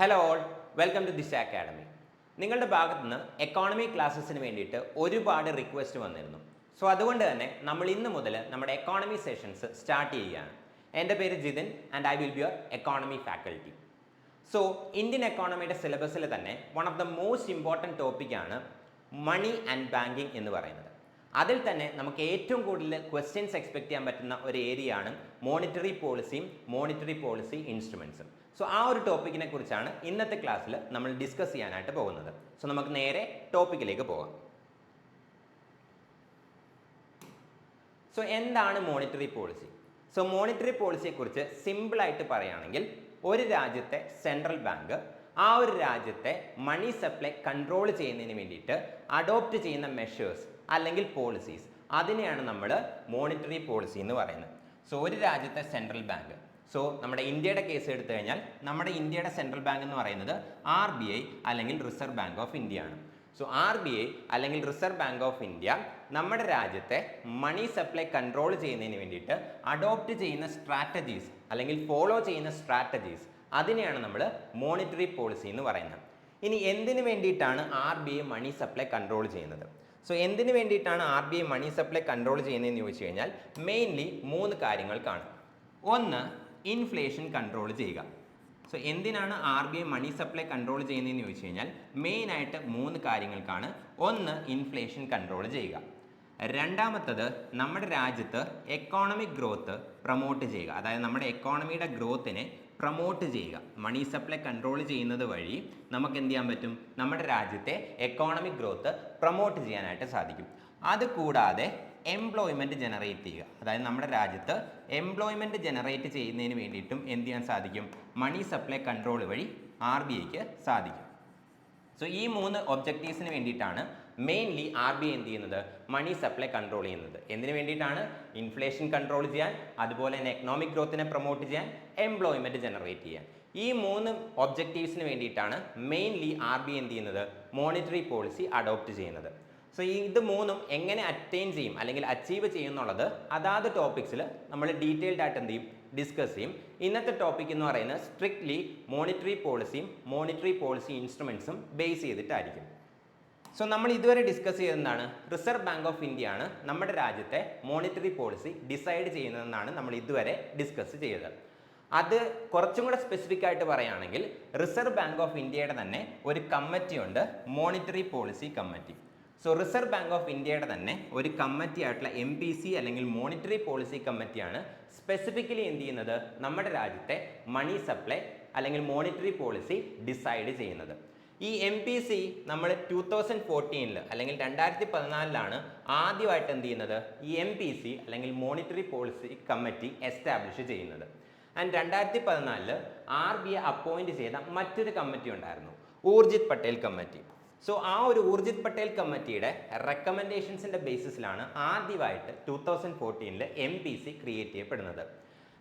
Hello all, welcome to this academy. നിങ്ങളുടെ ഭാഗത്തു നിന്ന് എക്കോണമി ക്ലാസ്സസിന് വേണ്ടിയിട്ട് ഒരുപാട് റിക്വസ്റ്റ് വന്നിരുന്നു. സോ അതുകൊണ്ട് തന്നെ നമ്മൾ ഇന്ന് മുതൽ നമ്മുടെ എക്കോണമി സെഷൻസ് സ്റ്റാർട്ട് ചെയ്യുകയാണ്. എൻ്റെ പേര് Jithin and I will be your economy faculty. So Indian എക്കോണമിയുടെ സിലബസിൽ തന്നെ one of the most important ടോപ്പിക്കാണ് മണി ആൻഡ് ബാങ്കിങ് എന്ന് പറയുന്നത്. അതിൽ തന്നെ നമുക്ക് ഏറ്റവും കൂടുതൽ ക്വസ്റ്റ്യൻസ് എക്സ്പെക്ട് ചെയ്യാൻ പറ്റുന്ന ഒരു ഏരിയ ആണ് മോണിറ്ററി പോളിസിയും മോണിറ്ററി പോളിസി ഇൻസ്ട്രുമെൻസും. സോ ആ ഒരു ടോപ്പിക്കിനെ കുറിച്ചാണ് ഇന്നത്തെ ക്ലാസ്സിൽ നമ്മൾ ഡിസ്കസ് ചെയ്യാനായിട്ട് പോകുന്നത്. സോ നമുക്ക് നേരെ ടോപ്പിക്കിലേക്ക് പോകാം. സോ എന്താണ് മോണിറ്ററി പോളിസി? സോ മോണിറ്ററി പോളിസിയെക്കുറിച്ച് സിമ്പിളായിട്ട് പറയുകയാണെങ്കിൽ ഒരു രാജ്യത്തെ സെൻട്രൽ ബാങ്ക് ആ ഒരു രാജ്യത്തെ മണി സപ്ലൈ കൺട്രോൾ ചെയ്യുന്നതിന് വേണ്ടിയിട്ട് അഡോപ്റ്റ് ചെയ്യുന്ന മെഷേഴ്സ് അല്ലെങ്കിൽ പോളിസീസ്, അതിനെയാണ് നമ്മൾ മോണിറ്ററി പോളിസി എന്ന് പറയുന്നത്. സോ ഒരു രാജ്യത്തെ സെൻട്രൽ ബാങ്ക്, സോ നമ്മുടെ ഇന്ത്യയുടെ കേസ് എടുത്തു കഴിഞ്ഞാൽ നമ്മുടെ ഇന്ത്യയുടെ സെൻട്രൽ ബാങ്ക് എന്ന് പറയുന്നത് RBI അല്ലെങ്കിൽ റിസർവ് ബാങ്ക് ഓഫ് ഇന്ത്യ ആണ്. സോ RBI അല്ലെങ്കിൽ റിസർവ് ബാങ്ക് ഓഫ് ഇന്ത്യ നമ്മുടെ രാജ്യത്തെ മണി സപ്ലൈ കൺട്രോൾ ചെയ്യുന്നതിന് വേണ്ടിയിട്ട് അഡോപ്റ്റ് ചെയ്യുന്ന സ്ട്രാറ്റജീസ് അല്ലെങ്കിൽ ഫോളോ ചെയ്യുന്ന സ്ട്രാറ്റജീസ്, അതിനെയാണ് നമ്മൾ മോണിറ്ററി പോളിസി എന്ന് പറയുന്നത്. ഇനി എന്തിനു വേണ്ടിയിട്ടാണ് RBI മണി സപ്ലൈ കൺട്രോൾ ചെയ്യുന്നത്? സോ എന്തിനു വേണ്ടിയിട്ടാണ് RBI മണി സപ്ലൈ കൺട്രോൾ ചെയ്യുന്നതെന്ന് ചോദിച്ചു കഴിഞ്ഞാൽ മെയിൻലി 3 കാര്യങ്ങൾക്കാണ്. ഒന്ന്, ഇൻഫ്ലേഷൻ കൺട്രോൾ ചെയ്യുക. സോ എന്തിനാണ് RBI മണി സപ്ലൈ കൺട്രോൾ ചെയ്യുന്നതെന്ന് ചോദിച്ചു കഴിഞ്ഞാൽ മെയിനായിട്ട് 3 കാര്യങ്ങൾക്കാണ്. ഒന്ന്, ഇൻഫ്ലേഷൻ കൺട്രോൾ ചെയ്യുക. രണ്ടാമത്തത്, നമ്മുടെ രാജ്യത്ത് എക്കോണമിക് ഗ്രോത്ത് പ്രൊമോട്ട് ചെയ്യുക. അതായത് നമ്മുടെ എക്കോണമിയുടെ ഗ്രോത്തിനെ പ്രൊമോട്ട് ചെയ്യുക. മണി സപ്ലൈ കൺട്രോൾ ചെയ്യുന്നത് വഴി നമുക്ക് എന്ത് ചെയ്യാൻ പറ്റും? നമ്മുടെ രാജ്യത്തെ എക്കോണമിക് ഗ്രോത്ത് പ്രൊമോട്ട് ചെയ്യാനായിട്ട് സാധിക്കും. അതുകൂടാതെ എംപ്ലോയ്മെൻറ്റ് ജനറേറ്റ് ചെയ്യുക. അതായത് നമ്മുടെ രാജ്യത്ത് എംപ്ലോയ്മെൻറ്റ് ജനറേറ്റ് ചെയ്യുന്നതിന് വേണ്ടിയിട്ടും എന്ത് ചെയ്യാൻ സാധിക്കും? മണി സപ്ലൈ കൺട്രോൾ വഴി RBIക്ക് സാധിക്കും. സോ ഈ 3 ഒബ്ജക്റ്റീവ്സിന് വേണ്ടിയിട്ടാണ് മെയിൻലി RBI എന്ത് ചെയ്യുന്നത്? മണി സപ്ലൈ കൺട്രോൾ ചെയ്യുന്നത്. എന്തിനു വേണ്ടിയിട്ടാണ്? ഇൻഫ്ലേഷൻ കൺട്രോൾ ചെയ്യാൻ, അതുപോലെ തന്നെ എക്കണോമിക് ഗ്രോത്തിനെ പ്രൊമോട്ട് ചെയ്യാൻ, എംപ്ലോയ്മെൻറ്റ് ജനറേറ്റ് ചെയ്യാൻ. ഈ 3 ഒബ്ജക്റ്റീവ്സിന് വേണ്ടിയിട്ടാണ് മെയിൻലി RBI എന്ത് ചെയ്യുന്നത്? മോണിറ്ററി പോളിസി അഡോപ്റ്റ് ചെയ്യുന്നത്. സോ ഇത് 3ഉം എങ്ങനെ അറ്റൈൻ ചെയ്യും അല്ലെങ്കിൽ അച്ചീവ് ചെയ്യും എന്നുള്ളത് അതാത് ടോപ്പിക്സിൽ നമ്മൾ ഡീറ്റെയിൽഡ് ആയിട്ട് എന്ത് ചെയ്യും? ഡിസ്കസ് ചെയ്യും. ഇന്നത്തെ ടോപ്പിക് എന്ന് പറയുന്നത് സ്ട്രിക്ട്ലി മോണിറ്ററി പോളിസിയും മോണിറ്ററി പോളിസി ഇൻസ്ട്രുമെൻസും ബേസ് ചെയ്തിട്ടായിരിക്കും. സോ നമ്മൾ ഇതുവരെ ഡിസ്കസ് ചെയ്തതാണ് റിസർവ് ബാങ്ക് ഓഫ് ഇന്ത്യ ആണ് നമ്മുടെ രാജ്യത്തെ മോണിറ്ററി പോളിസി ഡിസൈഡ് ചെയ്യുന്നതെന്നാണ് നമ്മൾ ഇതുവരെ ഡിസ്കസ് ചെയ്തത്. അത് കുറച്ചും കൂടെ സ്പെസിഫിക് ആയിട്ട് പറയുകയാണെങ്കിൽ റിസർവ് ബാങ്ക് ഓഫ് ഇന്ത്യയുടെ തന്നെ ഒരു കമ്മിറ്റി ഉണ്ട്, monetary policy committee. So reserve Bank of ഇന്ത്യയുടെ തന്നെ ഒരു കമ്മിറ്റി ആയിട്ടുള്ള MPC അല്ലെങ്കിൽ മോണിറ്ററി പോളിസി കമ്മിറ്റിയാണ് സ്പെസിഫിക്കലി എന്ത് ചെയ്യുന്നത്? നമ്മുടെ രാജ്യത്തെ മണി സപ്ലൈ അല്ലെങ്കിൽ മോണിറ്ററി പോളിസി ഡിസൈഡ് ചെയ്യുന്നത്. ഈ MPC നമ്മൾ 2014 അല്ലെങ്കിൽ 2014 ആദ്യമായിട്ട് എന്ത് ചെയ്യുന്നത്? ഈ MPC അല്ലെങ്കിൽ മോണിറ്ററി പോളിസി കമ്മിറ്റി എസ്റ്റാബ്ലിഷ് ചെയ്യുന്നത്. ആൻഡ് 2014 RBI അപ്പോയിന്റ് ചെയ്ത മറ്റൊരു കമ്മിറ്റി ഉണ്ടായിരുന്നു, ഊർജിത് പട്ടേൽ കമ്മിറ്റി. സോ ആ ഒരു ഊർജിത് പട്ടേൽ കമ്മിറ്റിയുടെ റെക്കമെൻഡേഷൻസിൻ്റെ ബേസിസിലാണ് ആദ്യമായിട്ട് 2014 MPC ക്രിയേറ്റ് ചെയ്യപ്പെടുന്നത്.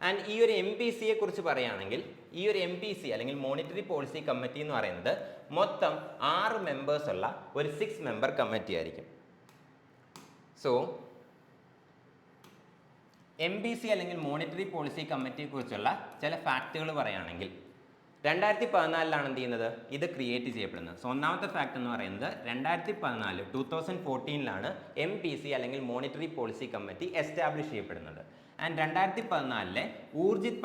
ആൻഡ് ഈ ഒരു MPCയെ കുറിച്ച് പറയുകയാണെങ്കിൽ ഈ ഒരു MPC അല്ലെങ്കിൽ മോണിറ്ററി പോളിസി കമ്മിറ്റി എന്ന് പറയുന്നത് മൊത്തം 6 മെമ്പേഴ്സ് ഉള്ള ഒരു 6 മെമ്പർ കമ്മിറ്റി ആയിരിക്കും. സോ MPC അല്ലെങ്കിൽ മോണിറ്ററി പോളിസി കമ്മിറ്റിയെ കുറിച്ചുള്ള ചില ഫാക്റ്റുകൾ പറയുകയാണെങ്കിൽ 2014 എന്ത് ചെയ്യുന്നത്? ഇത് ക്രിയേറ്റ് ചെയ്യപ്പെടുന്നത്. സോ ഒന്നാമത്തെ ഫാക്ട് എന്ന് പറയുന്നത് 2014 MPC അല്ലെങ്കിൽ മോണിറ്ററി പോളിസി കമ്മിറ്റി എസ്റ്റാബ്ലിഷ് ചെയ്യപ്പെടുന്നത്. ആൻഡ് 2014 ഊർജിത്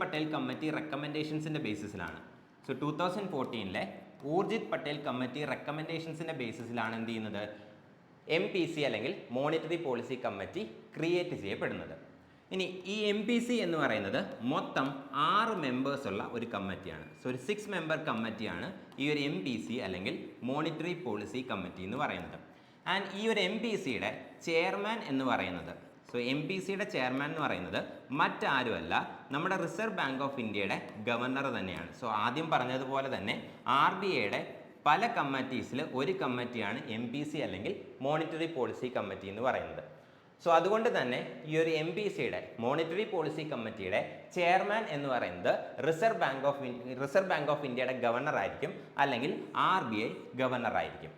പട്ടേൽ കമ്മിറ്റി റെക്കമെൻഡേഷൻസിൻ്റെ ബേസിസിലാണ്. സോ 2014 ഊർജിത് പട്ടേൽ കമ്മിറ്റി റെക്കമെൻഡേഷൻസിൻ്റെ ബേസിസിലാണ് എന്ത് ചെയ്യുന്നത്? MPC അല്ലെങ്കിൽ മോണിറ്ററി പോളിസി കമ്മിറ്റി ക്രിയേറ്റ് ചെയ്യപ്പെടുന്നത്. ഇനി ഈ MPC എന്ന് പറയുന്നത് മൊത്തം 6 മെമ്പേഴ്സ് ഉള്ള ഒരു കമ്മിറ്റിയാണ്. സോ ഒരു 6 മെമ്പർ കമ്മിറ്റിയാണ് ഈ ഒരു MPC അല്ലെങ്കിൽ മോണിറ്ററി പോളിസി കമ്മിറ്റി എന്ന് പറയുന്നത്. ആൻഡ് ഈ ഒരു MPCയുടെ ചെയർമാൻ എന്ന് പറയുന്നത്, സോ MPCയുടെ ചെയർമാൻ എന്ന് പറയുന്നത് മറ്റാരുമല്ല, നമ്മുടെ റിസർവ് ബാങ്ക് ഓഫ് ഇന്ത്യയുടെ ഗവർണർ തന്നെയാണ്. സോ ആദ്യം പറഞ്ഞതുപോലെ തന്നെ RBIയുടെ പല കമ്മിറ്റീസിൽ ഒരു കമ്മിറ്റിയാണ് MPC അല്ലെങ്കിൽ മോണിറ്ററി പോളിസി കമ്മിറ്റി എന്ന് പറയുന്നത്. സോ അതുകൊണ്ട് തന്നെ ഈ ഒരു MPCയുടെ മോണിറ്ററി പോളിസി കമ്മിറ്റിയുടെ ചെയർമാൻ എന്ന് പറയുന്നത് റിസർവ് ബാങ്ക് ഓഫ് ഇന്ത്യയുടെ ഗവർണർ ആയിരിക്കും അല്ലെങ്കിൽ RBI ഗവർണർ ആയിരിക്കും.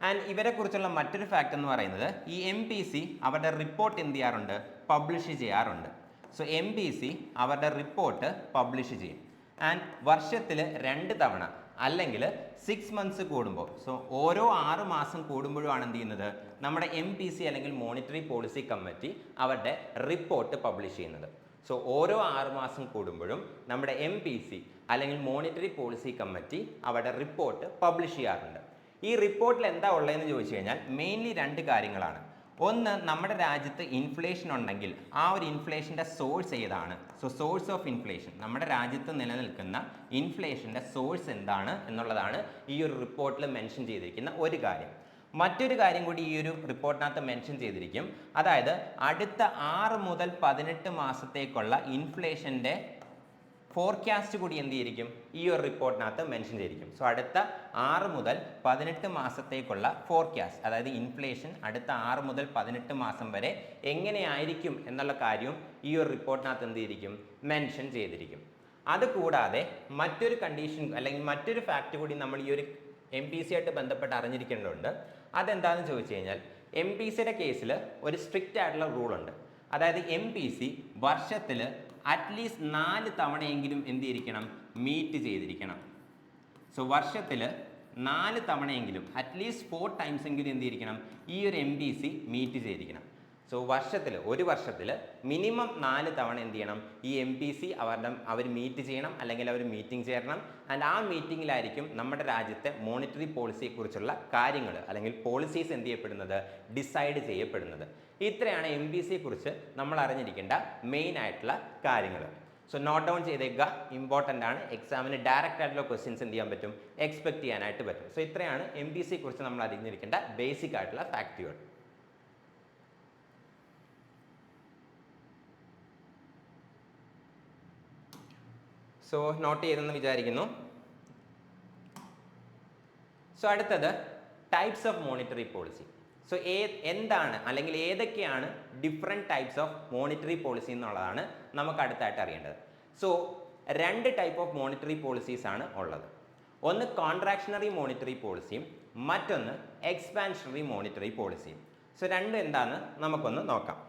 ആൻഡ് ഇവരെ കുറിച്ചുള്ള മറ്റൊരു ഫാക്ട് എന്ന് പറയുന്നത് ഈ MPC അവരുടെ റിപ്പോർട്ട് എന്ത് ചെയ്യാറുണ്ട്? പബ്ലിഷ് ചെയ്യാറുണ്ട്. സോ MPC അവരുടെ റിപ്പോർട്ട് പബ്ലിഷ് ചെയ്യും. ആൻഡ് വർഷത്തിൽ 2 തവണ അല്ലെങ്കിൽ 6 മന്ത്സ് കൂടുമ്പോൾ, സോ ഓരോ 6 മാസം കൂടുമ്പോഴുമാണ് എന്ത് ചെയ്യുന്നത്, നമ്മുടെ MPC അല്ലെങ്കിൽ മോണിറ്ററി പോളിസി കമ്മിറ്റി അവരുടെ റിപ്പോർട്ട് പബ്ലിഷ് ചെയ്യുന്നത്. സോ ഓരോ 6 മാസം കൂടുമ്പോഴും നമ്മുടെ MPC അല്ലെങ്കിൽ മോണിറ്ററി പോളിസി കമ്മിറ്റി അവരുടെ റിപ്പോർട്ട് പബ്ലിഷ് ചെയ്യാറുണ്ട്. ഈ റിപ്പോർട്ടിൽ എന്താ ഉള്ളതെന്ന് ചോദിച്ചു കഴിഞ്ഞാൽ മെയിൻലി 2 കാര്യങ്ങളാണ്. ഒന്ന്, നമ്മുടെ രാജ്യത്ത് ഇൻഫ്ലേഷൻ ഉണ്ടെങ്കിൽ ആ ഒരു ഇൻഫ്ലേഷൻ്റെ സോഴ്സ് ഏതാണ്, സോ സോഴ്സ് ഓഫ് ഇൻഫ്ലേഷൻ, നമ്മുടെ രാജ്യത്ത് നിലനിൽക്കുന്ന ഇൻഫ്ലേഷൻ്റെ സോഴ്സ് എന്താണ് എന്നുള്ളതാണ് ഈ ഒരു റിപ്പോർട്ടിൽ മെൻഷൻ ചെയ്തിരിക്കുന്ന ഒരു കാര്യം. മറ്റൊരു കാര്യം കൂടി ഈ ഒരു റിപ്പോർട്ടിനകത്ത് മെൻഷൻ ചെയ്തിരിക്കും, അതായത് അടുത്ത 6 മുതൽ 18 മാസത്തേക്കുള്ള ഇൻഫ്ലേഷൻ്റെ ഫോർകാസ്റ്റ് കൂടി എന്ത് ചെയ്തിരിക്കും, ഈ ഒരു റിപ്പോർട്ടിനകത്ത് മെൻഷൻ ചെയ്തിരിക്കും. സോ അടുത്ത 6 മുതൽ 18 മാസത്തേക്കുള്ള ഫോർകാസ്റ്റ്, അതായത് ഇൻഫ്ലേഷൻ അടുത്ത 6 മുതൽ 18 മാസം വരെ എങ്ങനെയായിരിക്കും എന്നുള്ള കാര്യവും ഈ ഒരു റിപ്പോർട്ടിനകത്ത് എന്ത് ചെയ്തിരിക്കും, മെൻഷൻ ചെയ്തിരിക്കും. അതുകൂടാതെ മറ്റൊരു കണ്ടീഷൻ അല്ലെങ്കിൽ മറ്റൊരു ഫാക്റ്റ് കൂടി നമ്മൾ ഈ ഒരു MPC ആയിട്ട് ബന്ധപ്പെട്ട് അറിഞ്ഞിരിക്കേണ്ടതുണ്ട്. അതെന്താണെന്ന് ചോദിച്ചു കഴിഞ്ഞാൽ MPCയുടെ കേസിൽ ഒരു സ്ട്രിക്റ്റ് ആയിട്ടുള്ള റൂളുണ്ട്. അതായത് MPC വർഷത്തിൽ അറ്റ്ലീസ്റ്റ് 4 തവണയെങ്കിലും എന്ത് ചെയ്തിരിക്കണം, മീറ്റ് ചെയ്തിരിക്കണം. സോ വർഷത്തിൽ 4 തവണയെങ്കിലും അറ്റ്ലീസ്റ്റ് 4 ടൈംസ് എങ്കിലും എന്ത് ചെയ്തിരിക്കണം, ഈ ഒരു MPC മീറ്റ് ചെയ്തിരിക്കണം. സോ ഒരു വർഷത്തിൽ മിനിമം 4 തവണ എന്ത് ചെയ്യണം, ഈ MPC അവർ മീറ്റ് ചെയ്യണം അല്ലെങ്കിൽ അവർ മീറ്റിംഗ് ചേരണം. ആൻഡ് ആ മീറ്റിങ്ങിലായിരിക്കും നമ്മുടെ രാജ്യത്തെ മോണിറ്ററി പോളിസിയെക്കുറിച്ചുള്ള കാര്യങ്ങൾ അല്ലെങ്കിൽ പോളിസീസ് എന്ത് ചെയ്യപ്പെടുന്നത്, ഡിസൈഡ് ചെയ്യപ്പെടുന്നത്. ഇത്രയാണ് MPCയെക്കുറിച്ച് നമ്മൾ അറിഞ്ഞിരിക്കേണ്ട മെയിൻ ആയിട്ടുള്ള കാര്യങ്ങൾ. സോ നോട്ട് ഡൗൺ ചെയ്തേക്കുക, ഇമ്പോർട്ടൻ്റ് ആണ്. എക്സാമിന് ഡയറക്റ്റ് ആയിട്ടുള്ള ക്വസ്റ്റ്യൻസ് എന്ത് ചെയ്യാൻ പറ്റും, എക്സ്പെക്ട് ചെയ്യാനായിട്ട് പറ്റും. സോ ഇത്രയാണ് MPCയെക്കുറിച്ച് നമ്മൾ അറിഞ്ഞിരിക്കേണ്ട ബേസിക് ആയിട്ടുള്ള ഫാക്റ്റുകൾ. സോ നോട്ട് ചെയ്തെന്ന് വിചാരിക്കുന്നു. സോ അടുത്തത് types of monetary policy. So എന്താണ് അല്ലെങ്കിൽ ഏതൊക്കെയാണ് different types of monetary policy എന്നുള്ളതാണ് നമുക്ക് അടുത്തായിട്ട് അറിയേണ്ടത്. So 2 type of monetary policies ആണ് ഉള്ളത്. ഒന്ന് കോൺട്രാക്ഷണറി മോണിറ്ററി പോളിസിയും മറ്റൊന്ന് എക്സ്പാൻഷണറി മോണിറ്ററി പോളിസിയും. സോ രണ്ടും എന്താണെന്ന് നമുക്കൊന്ന് നോക്കാം.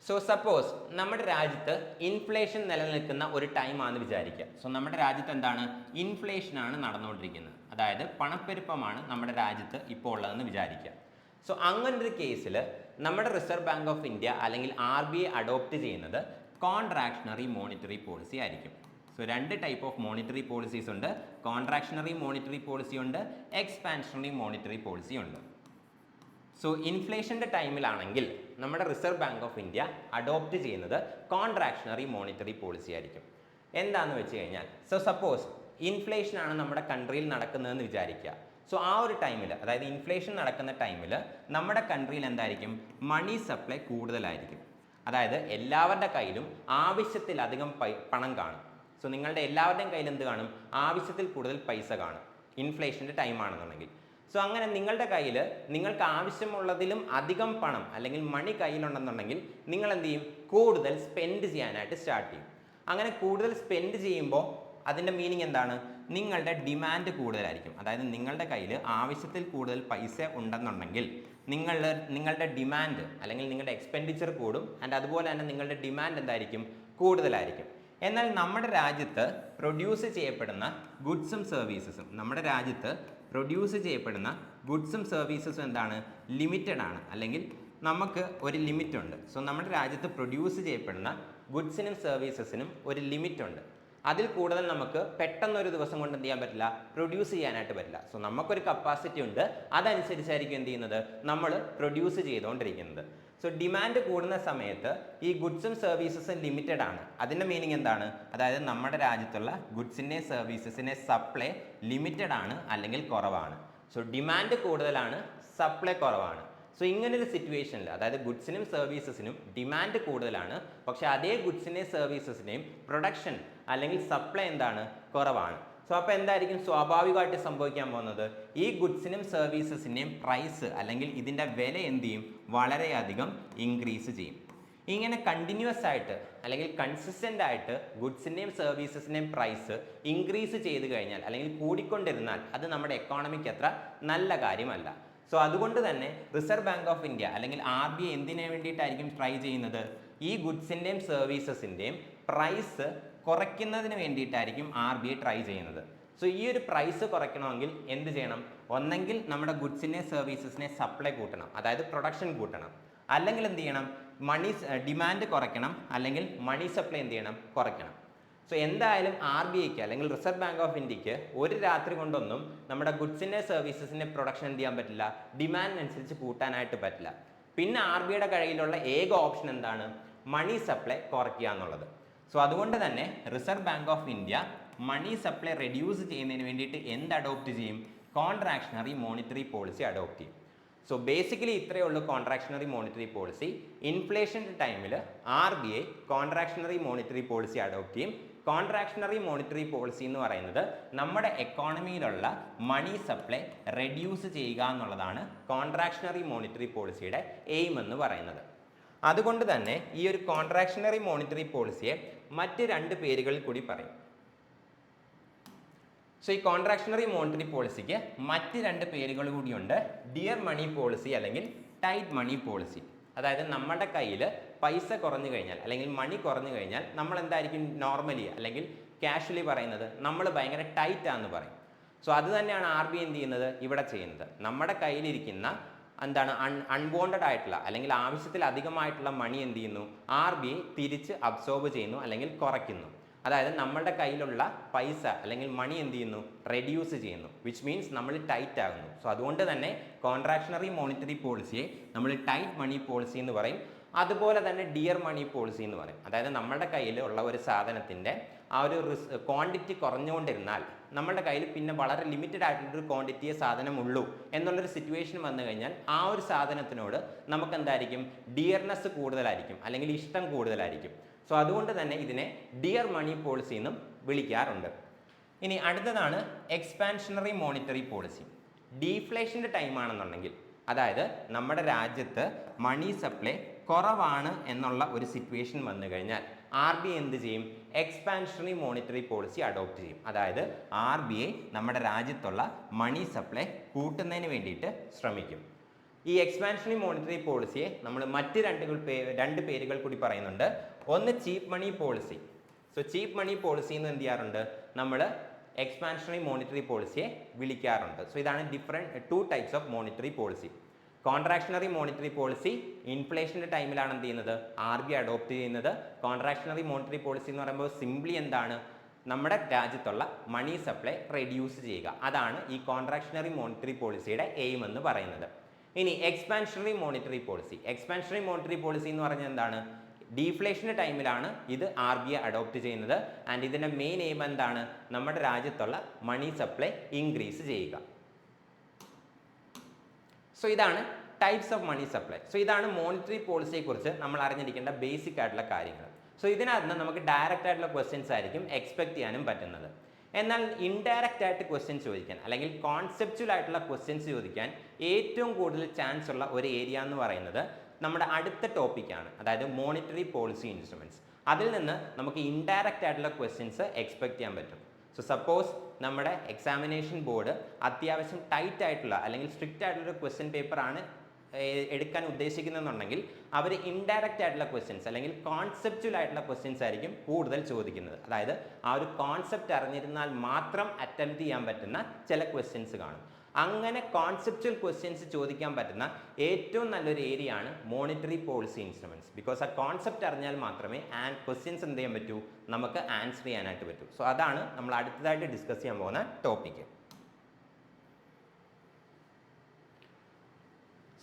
സോ സപ്പോസ് നമ്മുടെ രാജ്യത്ത് ഇൻഫ്ലേഷൻ നിലനിൽക്കുന്ന ഒരു ടൈമാണെന്ന് വിചാരിക്കുക. സോ നമ്മുടെ രാജ്യത്ത് എന്താണ്, ഇൻഫ്ലേഷനാണ് നടന്നുകൊണ്ടിരിക്കുന്നത്, അതായത് പണപ്പെരുപ്പമാണ് നമ്മുടെ രാജ്യത്ത് ഇപ്പോൾ ഉള്ളതെന്ന് വിചാരിക്കുക. സോ അങ്ങനൊരു കേസിൽ നമ്മുടെ റിസർവ് ബാങ്ക് ഓഫ് ഇന്ത്യ അല്ലെങ്കിൽ RBI അഡോപ്റ്റ് ചെയ്യുന്നത് കോൺട്രാക്ഷണറി മോണിറ്ററി പോളിസി ആയിരിക്കും. So 2 type of monetary policies ഉണ്ട്. കോൺട്രാക്ഷണറി മോണിറ്ററി പോളിസി ഉണ്ട്, എക്സ്പാൻഷണറി മോണിറ്ററി പോളിസി ഉണ്ട്. സോ ഇൻഫ്ലേഷൻ്റെ ടൈമിലാണെങ്കിൽ നമ്മുടെ reserve Bank of India adopt ചെയ്യുന്നത് കോൺട്രാക്ഷണറി മോണിറ്ററി പോളിസി ആയിരിക്കും. എന്താണെന്ന് വെച്ച് കഴിഞ്ഞാൽ, സോ സപ്പോസ് ഇൻഫ്ലേഷനാണ് നമ്മുടെ കൺട്രിയിൽ നടക്കുന്നതെന്ന് വിചാരിക്കുക. സോ ആ ഒരു ടൈമിൽ, അതായത് ഇൻഫ്ലേഷൻ നടക്കുന്ന ടൈമിൽ നമ്മുടെ കൺട്രിയിൽ എന്തായിരിക്കും, മണി സപ്ലൈ കൂടുതലായിരിക്കും. അതായത് എല്ലാവരുടെ കയ്യിലും ആവശ്യത്തിലധികം പണം കാണും. സോ നിങ്ങളുടെ എല്ലാവരുടെയും കയ്യിൽ എന്ത് കാണും, ആവശ്യത്തിൽ കൂടുതൽ പൈസ കാണും ഇൻഫ്ലേഷൻ്റെ ടൈമാണെന്നുണ്ടെങ്കിൽ. സോ അങ്ങനെ നിങ്ങളുടെ കയ്യിൽ നിങ്ങൾക്ക് ആവശ്യമുള്ളതിലും അധികം പണം അല്ലെങ്കിൽ മണി കയ്യിലുണ്ടെന്നുണ്ടെങ്കിൽ നിങ്ങൾ എന്ത് ചെയ്യും, കൂടുതൽ സ്പെൻഡ് ചെയ്യാനായിട്ട് സ്റ്റാർട്ട് ചെയ്യും. അങ്ങനെ കൂടുതൽ സ്പെൻഡ് ചെയ്യുമ്പോൾ അതിൻ്റെ മീനിങ് എന്താണ്, നിങ്ങളുടെ ഡിമാൻഡ് കൂടുതലായിരിക്കും. അതായത് നിങ്ങളുടെ കയ്യിൽ ആവശ്യത്തിൽ കൂടുതൽ പൈസ ഉണ്ടെന്നുണ്ടെങ്കിൽ നിങ്ങളുടെ ഡിമാൻഡ് അല്ലെങ്കിൽ നിങ്ങളുടെ എക്സ്പെൻഡിച്ചർ കൂടും. ആൻഡ് അതുപോലെ തന്നെ നിങ്ങളുടെ ഡിമാൻഡ് എന്തായിരിക്കും, കൂടുതലായിരിക്കും. എന്നാൽ നമ്മുടെ രാജ്യത്ത് പ്രൊഡ്യൂസ് ചെയ്യപ്പെടുന്ന ഗുഡ്സും സർവീസസും എന്താണ്, ലിമിറ്റഡ് ആണ്, അല്ലെങ്കിൽ നമുക്ക് ഒരു ലിമിറ്റ് ഉണ്ട്. സോ നമ്മുടെ രാജ്യത്ത് പ്രൊഡ്യൂസ് ചെയ്യപ്പെടുന്ന ഗുഡ്സിനും സർവീസസിനും ഒരു ലിമിറ്റ് ഉണ്ട്. അതിൽ കൂടുതൽ നമുക്ക് പെട്ടെന്നൊരു ദിവസം കൊണ്ട് എന്ത് ചെയ്യാൻ പറ്റില്ല, പ്രൊഡ്യൂസ് ചെയ്യാനായിട്ട് പറ്റില്ല. സോ നമുക്കൊരു കപ്പാസിറ്റി ഉണ്ട്, അതനുസരിച്ചായിരിക്കും എന്ത് ചെയ്യുന്നത്, നമ്മൾ പ്രൊഡ്യൂസ് ചെയ്തുകൊണ്ടിരിക്കുന്നത്. സോ ഡിമാൻഡ് കൂടുന്ന സമയത്ത് ഈ ഗുഡ്സും സർവീസസും ലിമിറ്റഡ് ആണ്. അതിൻ്റെ മീനിങ് എന്താണ്, അതായത് നമ്മുടെ രാജ്യത്തുള്ള ഗുഡ്സിൻ്റെ സർവീസസിൻ്റെ സപ്ലൈ ലിമിറ്റഡ് ആണ് അല്ലെങ്കിൽ കുറവാണ്. സോ ഡിമാൻഡ് കൂടുതലാണ്, സപ്ലൈ കുറവാണ്. സോ ഇങ്ങനൊരു സിറ്റുവേഷനിൽ, അതായത് ഗുഡ്സിനും സർവീസസിനും ഡിമാൻഡ് കൂടുതലാണ്, പക്ഷേ അതേ ഗുഡ്സിൻ്റെയും സർവീസസിൻ്റെയും പ്രൊഡക്ഷൻ അല്ലെങ്കിൽ സപ്ലൈ എന്താണ്, കുറവാണ്. സോ അപ്പോൾ എന്തായിരിക്കും സ്വാഭാവികമായിട്ട് സംഭവിക്കാൻ പോകുന്നത്, ഈ ഗുഡ്സിനും സർവീസസിൻ്റെയും പ്രൈസ് അല്ലെങ്കിൽ ഇതിൻ്റെ വില എന്ത് ചെയ്യും, വളരെയധികം ഇൻക്രീസ് ചെയ്യും. ഇങ്ങനെ കണ്ടിന്യൂസ് ആയിട്ട് അല്ലെങ്കിൽ കൺസിസ്റ്റൻ്റ് ആയിട്ട് ഗുഡ്സിൻ്റെയും സർവീസസിൻ്റെയും പ്രൈസ് ഇൻക്രീസ് ചെയ്ത് കഴിഞ്ഞാൽ അല്ലെങ്കിൽ കൂടിക്കൊണ്ടിരുന്നാൽ അത് നമ്മുടെ എക്കോണമിക്ക് അത്ര നല്ല കാര്യമല്ല. സോ അതുകൊണ്ട് തന്നെ റിസർവ് ബാങ്ക് ഓഫ് ഇന്ത്യ അല്ലെങ്കിൽ RBI എന്തിനു വേണ്ടിയിട്ടായിരിക്കും ട്രൈ ചെയ്യുന്നത്, ഈ ഗുഡ്സിൻ്റെയും സർവീസസിൻ്റെയും പ്രൈസ് കുറയ്ക്കുന്നതിന് വേണ്ടിയിട്ടായിരിക്കും RBI ട്രൈ ചെയ്യുന്നത്. സോ ഈ ഒരു പ്രൈസ് കുറയ്ക്കണമെങ്കിൽ എന്ത് ചെയ്യണം? ഒന്നെങ്കിൽ നമ്മുടെ ഗുഡ്സിനെ സർവീസസിനെ സപ്ലൈ കൂട്ടണം, അതായത് പ്രൊഡക്ഷൻ കൂട്ടണം, അല്ലെങ്കിൽ എന്ത് ചെയ്യണം? ഡിമാൻഡ് കുറയ്ക്കണം, അല്ലെങ്കിൽ മണി സപ്ലൈ എന്ത് ചെയ്യണം? കുറയ്ക്കണം. സോ എന്തായാലും RBIക്ക് അല്ലെങ്കിൽ റിസർവ് ബാങ്ക് ഓഫ് ഇന്ത്യക്ക് ഒരു രാത്രി കൊണ്ടൊന്നും നമ്മുടെ ഗുഡ്സിൻ്റെ സർവീസസിൻ്റെ പ്രൊഡക്ഷൻ എന്ത് ചെയ്യാൻ പറ്റില്ല, ഡിമാൻഡിനനുസരിച്ച് കൂട്ടാനായിട്ട് പറ്റില്ല. പിന്നെ RBIയുടെ കയ്യിലുള്ള ഏക ഓപ്ഷൻ എന്താണ്? മണി സപ്ലൈ കുറയ്ക്കുക എന്നുള്ളത്. സോ അതുകൊണ്ട് തന്നെ Reserve Bank of India money supply reduce ചെയ്യുന്നതിന് വേണ്ടിയിട്ട് എന്ത് അഡോപ്റ്റ് ചെയ്യും? കോൺട്രാക്ഷണറി മോണിറ്ററി പോളിസി അഡോപ്റ്റ് ചെയ്യും. സോ ബേസിക്കലി ഇത്രയേ ഉള്ളൂ കോൺട്രാക്ഷണറി മോണിറ്ററി പോളിസി. ഇൻഫ്ലേഷൻ്റെ ടൈമിൽ RBI contractionary monetary policy adopt ചെയ്യും. കോൺട്രാക്ഷണറി മോണിറ്ററി പോളിസി എന്ന് പറയുന്നത് നമ്മുടെ എക്കോണമിയിലുള്ള മണി സപ്ലൈ റെഡ്യൂസ് ചെയ്യുക എന്നുള്ളതാണ് കോൺട്രാക്ഷണറി മോണിറ്ററി പോളിസിയുടെ എയിം എന്ന് പറയുന്നത്. അതുകൊണ്ട് തന്നെ ഈ ഒരു കോൺട്രാക്ഷണറി മോണിറ്ററി പോളിസിയെ മറ്റ് രണ്ട് പേരുകളിൽ കൂടി പറയും. സോ ഈ കോൺട്രാക്ഷണറി മോണിറ്ററി പോളിസിക്ക് മറ്റ് രണ്ട് പേരുകൾ കൂടിയുണ്ട്. ഡിയർ മണി പോളിസി അല്ലെങ്കിൽ ടൈറ്റ് മണി പോളിസി. അതായത് നമ്മുടെ കയ്യിൽ പൈസ കുറഞ്ഞു കഴിഞ്ഞാൽ അല്ലെങ്കിൽ മണി കുറഞ്ഞു കഴിഞ്ഞാൽ നമ്മൾ എന്തായിരിക്കും നോർമലി അല്ലെങ്കിൽ കാഷ്വലി പറയുന്നത്? നമ്മൾ ഭയങ്കര ടൈറ്റ് ആണെന്ന് പറയും. സോ അത് തന്നെയാണ് RBI എന്ത് ചെയ്യുന്നത്? ഇവിടെ ചെയ്യുന്നത്. നമ്മുടെ കയ്യിലിരിക്കുന്ന എന്താണ് അൺവോണ്ടഡ് ആയിട്ടുള്ള അല്ലെങ്കിൽ ആവശ്യത്തിലധികമായിട്ടുള്ള മണി എന്ത് ചെയ്യുന്നു? RBI തിരിച്ച് അബ്സോർബ് ചെയ്യുന്നു അല്ലെങ്കിൽ കുറയ്ക്കുന്നു. അതായത് നമ്മളുടെ കയ്യിലുള്ള പൈസ അല്ലെങ്കിൽ മണി എന്ത് ചെയ്യുന്നു? റെഡ്യൂസ് ചെയ്യുന്നു, വിച്ച് മീൻസ് നമ്മൾ ടൈറ്റ് ആകുന്നു. സോ അതുകൊണ്ട് തന്നെ കോൺട്രാക്ഷണറി മോണിറ്ററി പോളിസിയെ നമ്മൾ ടൈറ്റ് മണി പോളിസി എന്ന് പറയും. അതുപോലെ തന്നെ ഡിയർ മണി പോളിസി എന്ന് പറയും. അതായത് നമ്മുടെ കയ്യിൽ ഉള്ള ഒരു സാധനത്തിൻ്റെ ആ ഒരു ക്വാണ്ടിറ്റി കുറഞ്ഞുകൊണ്ടിരുന്നാൽ നമ്മുടെ കയ്യിൽ പിന്നെ വളരെ ലിമിറ്റഡ് ആയിട്ടുള്ളൊരു ക്വാണ്ടിറ്റിയെ സാധനമുള്ളൂ എന്നുള്ളൊരു സിറ്റുവേഷൻ വന്നു കഴിഞ്ഞാൽ ആ ഒരു സാധനത്തിനോട് നമുക്ക് എന്തായിരിക്കും? ഡിയർനെസ് കൂടുതലായിരിക്കും അല്ലെങ്കിൽ ഇഷ്ടം കൂടുതലായിരിക്കും. സോ അതുകൊണ്ട് തന്നെ ഇതിനെ ഡിയർ മണി പോളിസി എന്നും വിളിക്കാറുണ്ട്. ഇനി അടുത്തതാണ് എക്സ്പാൻഷണറി മോണിറ്ററി പോളിസി. ഡീഫ്ലേഷൻ്റെ ടൈമാണെന്നുണ്ടെങ്കിൽ, അതായത് നമ്മുടെ രാജ്യത്ത് മണി സപ്ലൈ കുറവാണ് എന്നുള്ള ഒരു സിറ്റുവേഷൻ വന്നു കഴിഞ്ഞാൽ RBI എന്ത് ചെയ്യും? എക്സ്പാൻഷണറി മോണിറ്ററി പോളിസി അഡോപ്റ്റ് ചെയ്യും. അതായത് RBI നമ്മുടെ രാജ്യത്തുള്ള മണി സപ്ലൈ കൂട്ടുന്നതിന് വേണ്ടിയിട്ട് ശ്രമിക്കും. ഈ എക്സ്പാൻഷണറി മോണിറ്ററി പോളിസിയെ നമ്മൾ മറ്റ് രണ്ട് പേരുകൾ കൂടി പറയുന്നുണ്ട്. ഒന്ന് ചീപ്പ് മണി പോളിസി. സോ ചീപ്പ് മണി പോളിസി എന്ന് എന്ത് ചെയ്യാറുണ്ട്? നമ്മൾ എക്സ്പാൻഷണറി മോണിറ്ററി പോളിസിയെ വിളിക്കാറുണ്ട്. സോ ഇതാണ് two types of monetary policy. Contractionary monetary policy ഇൻഫ്ലേഷൻ്റെ ടൈമിലാണ് എന്ത് ചെയ്യുന്നത്? RBI അഡോപ്റ്റ് ചെയ്യുന്നത്. കോൺട്രാക്ഷണറി മോണിറ്ററി പോളിസി എന്ന് പറയുമ്പോൾ സിംപ്ലി എന്താണ്? നമ്മുടെ രാജ്യത്തുള്ള മണി സപ്ലൈ റെഡ്യൂസ് ചെയ്യുക. അതാണ് ഈ കോൺട്രാക്ഷണറി മോണിറ്ററി പോളിസിയുടെ എയിം എന്ന് പറയുന്നത്. ഇനി expansionary monetary policy. Expansionary monetary policy എന്ന് പറഞ്ഞാൽ എന്താണ്? ഡീഫ്ലേഷൻ്റെ ടൈമിലാണ് ഇത് RBI അഡോപ്റ്റ് ചെയ്യുന്നത്. ആൻഡ് ഇതിൻ്റെ മെയിൻ എയിം എന്താണ്? നമ്മുടെ രാജ്യത്തുള്ള മണി സപ്ലൈ ഇൻക്രീസ് ചെയ്യുക. സോ ഇതാണ് types of money supply. So ഇതാണ് മോണിറ്ററി പോളിസിയെ കുറിച്ച് നമ്മൾ അറിഞ്ഞിരിക്കേണ്ട ബേസിക് ആയിട്ടുള്ള കാര്യങ്ങൾ. സോ ഇതിനകത്ത് നമുക്ക് ഡയറക്റ്റ് ആയിട്ടുള്ള ക്വസ്റ്റ്യൻസ് ആയിരിക്കും എക്സ്പെക്ട് ചെയ്യാനും പറ്റുന്നത്. എന്നാൽ ഇൻഡയറക്റ്റ് ആയിട്ട് ക്വസ്റ്റ്യൻ ചോദിക്കാൻ അല്ലെങ്കിൽ കോൺസെപ്ച്വൽ ആയിട്ടുള്ള ക്വസ്റ്റ്യൻസ് ചോദിക്കാൻ ഏറ്റവും കൂടുതൽ ചാൻസ് ഉള്ള ഒരു ഏരിയ എന്ന് പറയുന്നത് നമ്മുടെ അടുത്ത ടോപ്പിക്കാണ്, അതായത് മോണിറ്ററി പോളിസി ഇൻസ്ട്രുമെൻറ്റ്സ്. അതിൽ നിന്ന് നമുക്ക് ഇൻഡയറക്റ്റ് ആയിട്ടുള്ള ക്വസ്റ്റ്യൻസ് എക്സ്പെക്ട് ചെയ്യാൻ പറ്റും. സോ സപ്പോസ് നമ്മുടെ എക്സാമിനേഷൻ ബോർഡ് അത്യാവശ്യം ടൈറ്റ് ആയിട്ടുള്ള അല്ലെങ്കിൽ സ്ട്രിക്റ്റ് ആയിട്ടുള്ള ഒരു ക്വസ്റ്റ്യൻ പേപ്പറാണ് എടുക്കാൻ ഉദ്ദേശിക്കുന്നതെന്നുണ്ടെങ്കിൽ അവർ ഇൻഡയറക്റ്റ് ആയിട്ടുള്ള ക്വസ്റ്റ്യൻസ് അല്ലെങ്കിൽ കോൺസെപ്ച്വൽ ആയിട്ടുള്ള ക്വസ്റ്റ്യൻസ് ആയിരിക്കും കൂടുതൽ ചോദിക്കുന്നത്. അതായത് ആ ഒരു കോൺസെപ്റ്റ് അറിഞ്ഞിരുന്നാൽ മാത്രം അറ്റംപ്റ്റ് ചെയ്യാൻ പറ്റുന്ന ചില ക്വസ്റ്റ്യൻസ് കാണും. അങ്ങനെ കോൺസെപ്ച്വൽ ക്വസ്റ്റ്യൻസ് ചോദിക്കാൻ പറ്റുന്ന ഏറ്റവും നല്ലൊരു ഏരിയ ആണ് മോണിറ്ററി പോളിസി ഇൻസ്ട്രുമെൻറ്റ്സ്. ബിക്കോസ് ആ കോൺസെപ്റ്റ് അറിഞ്ഞാൽ മാത്രമേ ക്വസ്റ്റ്യൻസ് എന്ത് ചെയ്യാൻ പറ്റൂ? നമുക്ക് ആൻസർ ചെയ്യാനായിട്ട് പറ്റൂ. സോ അതാണ് നമ്മൾ അടുത്തതായിട്ട് ഡിസ്കസ് ചെയ്യാൻ പോകുന്ന ടോപ്പിക്ക്.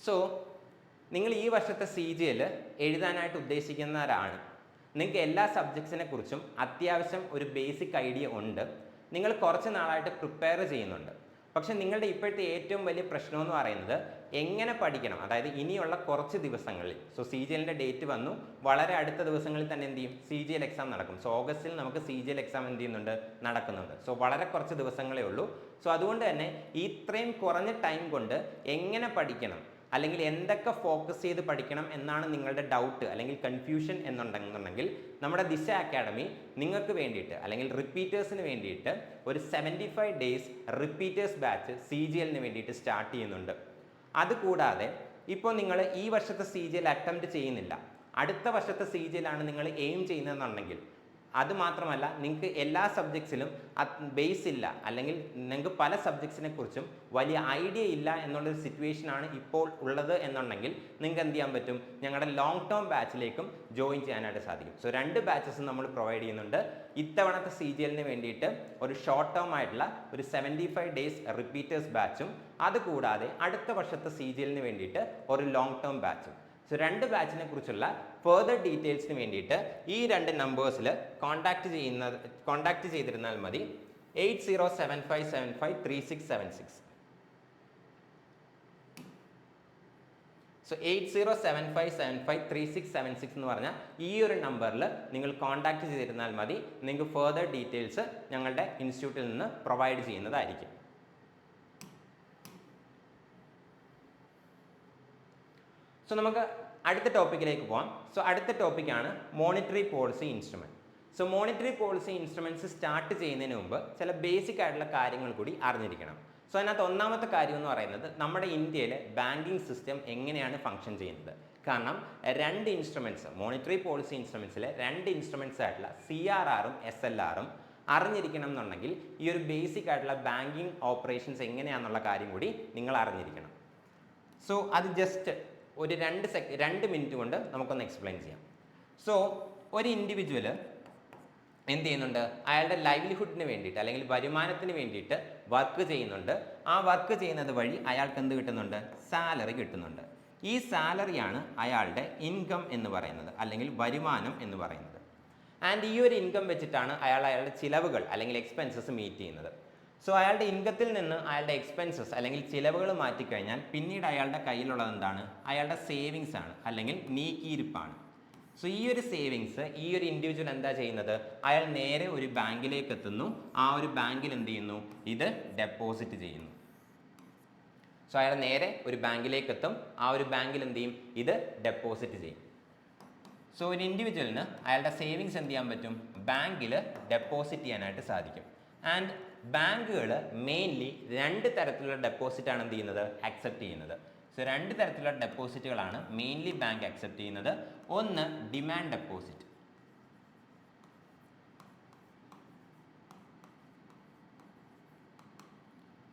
സോ നിങ്ങൾ ഈ വർഷത്തെ CGL എഴുതാനായിട്ട് ഉദ്ദേശിക്കുന്നവരാണ്. നിങ്ങൾക്ക് എല്ലാ സബ്ജക്ട്സിനെ കുറിച്ചും അത്യാവശ്യം ഒരു ബേസിക് ഐഡിയ ഉണ്ട്. നിങ്ങൾ കുറച്ച് നാളായിട്ട് പ്രിപ്പയർ ചെയ്യുന്നുണ്ട്. പക്ഷെ നിങ്ങളുടെ ഇപ്പോഴത്തെ ഏറ്റവും വലിയ പ്രശ്നം എന്ന് പറയുന്നത് എങ്ങനെ പഠിക്കണം, അതായത് ഇനിയുള്ള കുറച്ച് ദിവസങ്ങളിൽ. സോ CGLൻ്റെ ഡേറ്റ് വന്നു, വളരെ അടുത്ത ദിവസങ്ങളിൽ തന്നെ എന്ത് ചെയ്യും? CGL എക്സാം നടക്കും. സോ ഓഗസ്റ്റിൽ നമുക്ക് CGL എക്സാം എന്ത് ചെയ്യുന്നുണ്ട്? നടക്കുന്നുണ്ട്. സോ വളരെ കുറച്ച് ദിവസങ്ങളേ ഉള്ളൂ. സോ അതുകൊണ്ട് തന്നെ ഇത്രയും കുറഞ്ഞ ടൈം കൊണ്ട് എങ്ങനെ പഠിക്കണം അല്ലെങ്കിൽ എന്തൊക്കെ ഫോക്കസ് ചെയ്ത് പഠിക്കണം എന്നാണ് നിങ്ങളുടെ ഡൗട്ട് അല്ലെങ്കിൽ കൺഫ്യൂഷൻ എന്നുണ്ടെന്നുണ്ടെങ്കിൽ നമ്മുടെ ദിശ അക്കാഡമി നിങ്ങൾക്ക് വേണ്ടിയിട്ട് അല്ലെങ്കിൽ റിപ്പീറ്റേഴ്സിന് വേണ്ടിയിട്ട് ഒരു 75 days റിപ്പീറ്റേഴ്സ് ബാച്ച് CGLന് വേണ്ടിയിട്ട് സ്റ്റാർട്ട് ചെയ്യുന്നുണ്ട്. അതുകൂടാതെ ഇപ്പോൾ നിങ്ങൾ ഈ വർഷത്തെ CGL അറ്റംപ്റ്റ് ചെയ്യുന്നില്ല, അടുത്ത വർഷത്തെ CGL ആണ് നിങ്ങൾ എയിം ചെയ്യുന്നതെന്നുണ്ടെങ്കിൽ, അതുമാത്രമല്ല നിങ്ങൾക്ക് എല്ലാ സബ്ജക്ട്സിലും ബേസ് ഇല്ല, അല്ലെങ്കിൽ നിങ്ങൾക്ക് പല സബ്ജക്ട്സിനെ കുറിച്ചും വലിയ ഐഡിയ ഇല്ല എന്നുള്ളൊരു സിറ്റുവേഷനാണ് ഇപ്പോൾ ഉള്ളത് എന്നുണ്ടെങ്കിൽ നിങ്ങൾക്ക് എന്ത് ചെയ്യാൻ പറ്റും, ഞങ്ങളുടെ ലോങ് ടേം ബാച്ചിലേക്കും ജോയിൻ ചെയ്യാനായിട്ട് സാധിക്കും. സോ 2 ബാച്ചസും നമ്മൾ പ്രൊവൈഡ് ചെയ്യുന്നുണ്ട്. ഇത്തവണത്തെ CGLന് വേണ്ടിയിട്ട് ഒരു ഷോർട്ട് ടേം ആയിട്ടുള്ള ഒരു 75 ഡേയ്സ് റിപ്പീറ്റേഴ്സ് ബാച്ചും, അതുകൂടാതെ അടുത്ത വർഷത്തെ CGLന് വേണ്ടിയിട്ട് ഒരു ലോങ് ടേം ബാച്ചും. സോ 2 ബാച്ചിനെ കുറിച്ചുള്ള ഫർദർ ഡീറ്റെയിൽസിന് വേണ്ടിയിട്ട് ഈ 2 നമ്പേഴ്സിൽ കോൺടാക്ട് ചെയ്തിരുന്നാൽ മതി. 8075753676. സോ 8075753676 എന്ന് പറഞ്ഞാൽ ഈ ഒരു നമ്പറിൽ നിങ്ങൾ കോൺടാക്ട് ചെയ്തിരുന്നാൽ മതി. നിങ്ങൾക്ക് ഫർദർ ഡീറ്റെയിൽസ് ഞങ്ങളുടെ ഇൻസ്റ്റിറ്റ്യൂട്ടിൽ നിന്ന് പ്രൊവൈഡ് ചെയ്യുന്നതായിരിക്കും. സോ നമുക്ക് അടുത്ത ടോപ്പിക്കിലേക്ക് പോകാം. സോ അടുത്ത ടോപ്പിക്കാണ് monetary policy instrument. So monetary policy instruments start ചെയ്യുന്നതിന് മുമ്പ് ചില ബേസിക് ആയിട്ടുള്ള കാര്യങ്ങൾ കൂടി അറിഞ്ഞിരിക്കണം. സോ അതിനകത്ത് ഒന്നാമത്തെ കാര്യം എന്ന് പറയുന്നത് നമ്മുടെ ഇന്ത്യയിലെ ബാങ്കിങ് സിസ്റ്റം എങ്ങനെയാണ് ഫങ്ഷൻ ചെയ്യുന്നത്. കാരണം 2 ഇൻസ്ട്രുമെൻറ്റ്സ്, മോണിറ്ററി പോളിസി ഇൻസ്ട്രുമെൻറ്റ്സിലെ 2 ഇൻസ്ട്രുമെൻറ്റ്സ് ആയിട്ടുള്ള CRRഉം SLRഉം അറിഞ്ഞിരിക്കണം എന്നുണ്ടെങ്കിൽ ഈ ഒരു ബേസിക് ആയിട്ടുള്ള ബാങ്കിങ് ഓപ്പറേഷൻസ് എങ്ങനെയാണെന്നുള്ള കാര്യം കൂടി നിങ്ങൾ അറിഞ്ഞിരിക്കണം. സോ അത് ജസ്റ്റ് ഒരു 2 മിനിറ്റ് കൊണ്ട് നമുക്കൊന്ന് എക്സ്പ്ലെയിൻ ചെയ്യാം. സോ ഒരു ഇൻഡിവിജ്വൽ എന്ത് ചെയ്യുന്നുണ്ട്, അയാളുടെ ലൈവ്ലിഹുഡിന് വേണ്ടിയിട്ട് അല്ലെങ്കിൽ വരുമാനത്തിന് വേണ്ടിയിട്ട് വർക്ക് ചെയ്യുന്നുണ്ട്. ആ വർക്ക് ചെയ്യുന്നത് വഴി അയാൾക്ക് എന്ത് കിട്ടുന്നുണ്ട്, സാലറി കിട്ടുന്നുണ്ട്. ഈ സാലറിയാണ് അയാളുടെ ഇൻകം എന്ന് പറയുന്നത്, അല്ലെങ്കിൽ വരുമാനം എന്ന് പറയുന്നത്. ആൻഡ് ഈ ഒരു ഇൻകം വെച്ചിട്ടാണ് അയാളുടെ ചിലവുകൾ അല്ലെങ്കിൽ എക്സ്പെൻസസ് മീറ്റ് ചെയ്യുന്നത്. സോ അയാളുടെ ഇൻകത്തിൽ നിന്ന് അയാളുടെ എക്സ്പെൻസസ് അല്ലെങ്കിൽ ചിലവുകൾ മാറ്റിക്കഴിഞ്ഞാൽ പിന്നീട് അയാളുടെ കയ്യിലുള്ളത് എന്താണ്, അയാളുടെ സേവിങ്സ് ആണ്, അല്ലെങ്കിൽ നീക്കിയിരിപ്പാണ്. സോ ഈ ഒരു സേവിങ്സ് ഈ ഒരു ഇൻഡിവിജ്വൽ എന്താ ചെയ്യുന്നത്, അയാൾ നേരെ ഒരു ബാങ്കിലേക്ക് എത്തുന്നു. ആ ഒരു ബാങ്കിൽ എന്ത് ചെയ്യുന്നു, ഇത് ഡെപ്പോസിറ്റ് ചെയ്യുന്നു. സോ അയാൾ നേരെ ഒരു ബാങ്കിലേക്ക് എത്തും. ആ ഒരു ബാങ്കിൽ എന്ത് ചെയ്യും, ഇത് ഡെപ്പോസിറ്റ് ചെയ്യും. സോ ഒരു ഇൻഡിവിജ്വലിന് അയാളുടെ സേവിങ്സ് എന്ത് ചെയ്യാൻ പറ്റും, ബാങ്കിൽ ഡെപ്പോസിറ്റ് ചെയ്യാനായിട്ട് സാധിക്കും. ആൻഡ് ബാങ്കുകൾ മെയിൻലി 2 തരത്തിലുള്ള ഡെപ്പോസിറ്റാണ് എന്ത് ചെയ്യുന്നത്, അക്സെപ്റ്റ് ചെയ്യുന്നത്. സോ 2 തരത്തിലുള്ള ഡെപ്പോസിറ്റുകളാണ് മെയിൻലി ബാങ്ക് അക്സെപ്റ്റ് ചെയ്യുന്നത്. ഒന്ന് ഡിമാൻഡ് ഡെപ്പോസിറ്റ്,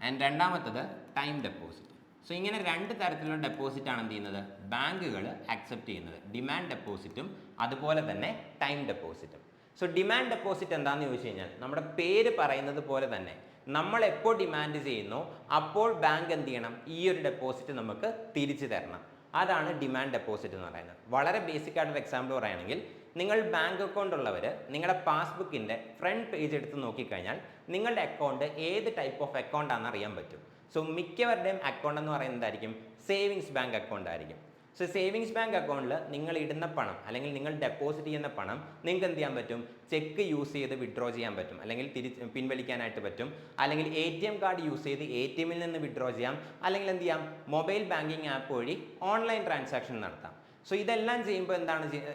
ആൻഡ് രണ്ടാമത്തത് ടൈം ഡെപ്പോസിറ്റ്. സോ ഇങ്ങനെ 2 തരത്തിലുള്ള ഡെപ്പോസിറ്റ് ആണ് എന്ത് ചെയ്യുന്നത്, ബാങ്കുകൾ അക്സെപ്റ്റ് ചെയ്യുന്നത്. ഡിമാൻഡ് ഡെപ്പോസിറ്റും അതുപോലെ തന്നെ ടൈം ഡെപ്പോസിറ്റും. സോ ഡിമാൻഡ് ഡെപ്പോസിറ്റ് എന്താണെന്ന് ചോദിച്ചു കഴിഞ്ഞാൽ നമ്മുടെ പേര് പറയുന്നത് പോലെ തന്നെ നമ്മൾ എപ്പോൾ ഡിമാൻഡ് ചെയ്യുന്നു അപ്പോൾ ബാങ്ക് എന്ത് ചെയ്യണം, ഈ ഒരു ഡെപ്പോസിറ്റ് നമുക്ക് തിരിച്ചു തരണം. അതാണ് ഡിമാൻഡ് ഡെപ്പോസിറ്റ് എന്ന് പറയുന്നത്. വളരെ ബേസിക് ആയിട്ടൊരു എക്സാമ്പിൾ പറയുകയാണെങ്കിൽ, നിങ്ങൾ ബാങ്ക് അക്കൗണ്ട് ഉള്ളവർ നിങ്ങളുടെ പാസ്ബുക്കിൻ്റെ ഫ്രണ്ട് പേജ് എടുത്ത് നോക്കിക്കഴിഞ്ഞാൽ നിങ്ങളുടെ അക്കൗണ്ട് ഏത് ടൈപ്പ് ഓഫ് അക്കൗണ്ട് ആണെന്ന് അറിയാൻ പറ്റും. സോ മിക്കവരുടെയും അക്കൗണ്ട് എന്ന് പറയുന്നതായിരിക്കും സേവിങ്സ് ബാങ്ക് അക്കൗണ്ട് ആയിരിക്കും. സോ സേവിങ്സ് ബാങ്ക് അക്കൗണ്ടിൽ നിങ്ങൾ ഇടുന്ന പണം അല്ലെങ്കിൽ നിങ്ങൾ ഡെപ്പോസിറ്റ് ചെയ്യുന്ന പണം നിങ്ങൾക്ക് എന്ത് ചെയ്യാൻ പറ്റും, ചെക്ക് യൂസ് ചെയ്ത് വിഡ്രോ ചെയ്യാൻ പറ്റും, അല്ലെങ്കിൽ പിൻവലിക്കാനായിട്ട് പറ്റും. അല്ലെങ്കിൽ ATM കാർഡ് യൂസ് ചെയ്ത് ATMൽ നിന്ന് വിഡ്രോ ചെയ്യാം. അല്ലെങ്കിൽ എന്ത് ചെയ്യാം, മൊബൈൽ ബാങ്കിങ് ആപ്പ് വഴി ഓൺലൈൻ ട്രാൻസാക്ഷൻ നടത്താം. സോ ഇതെല്ലാം ചെയ്യുമ്പോൾ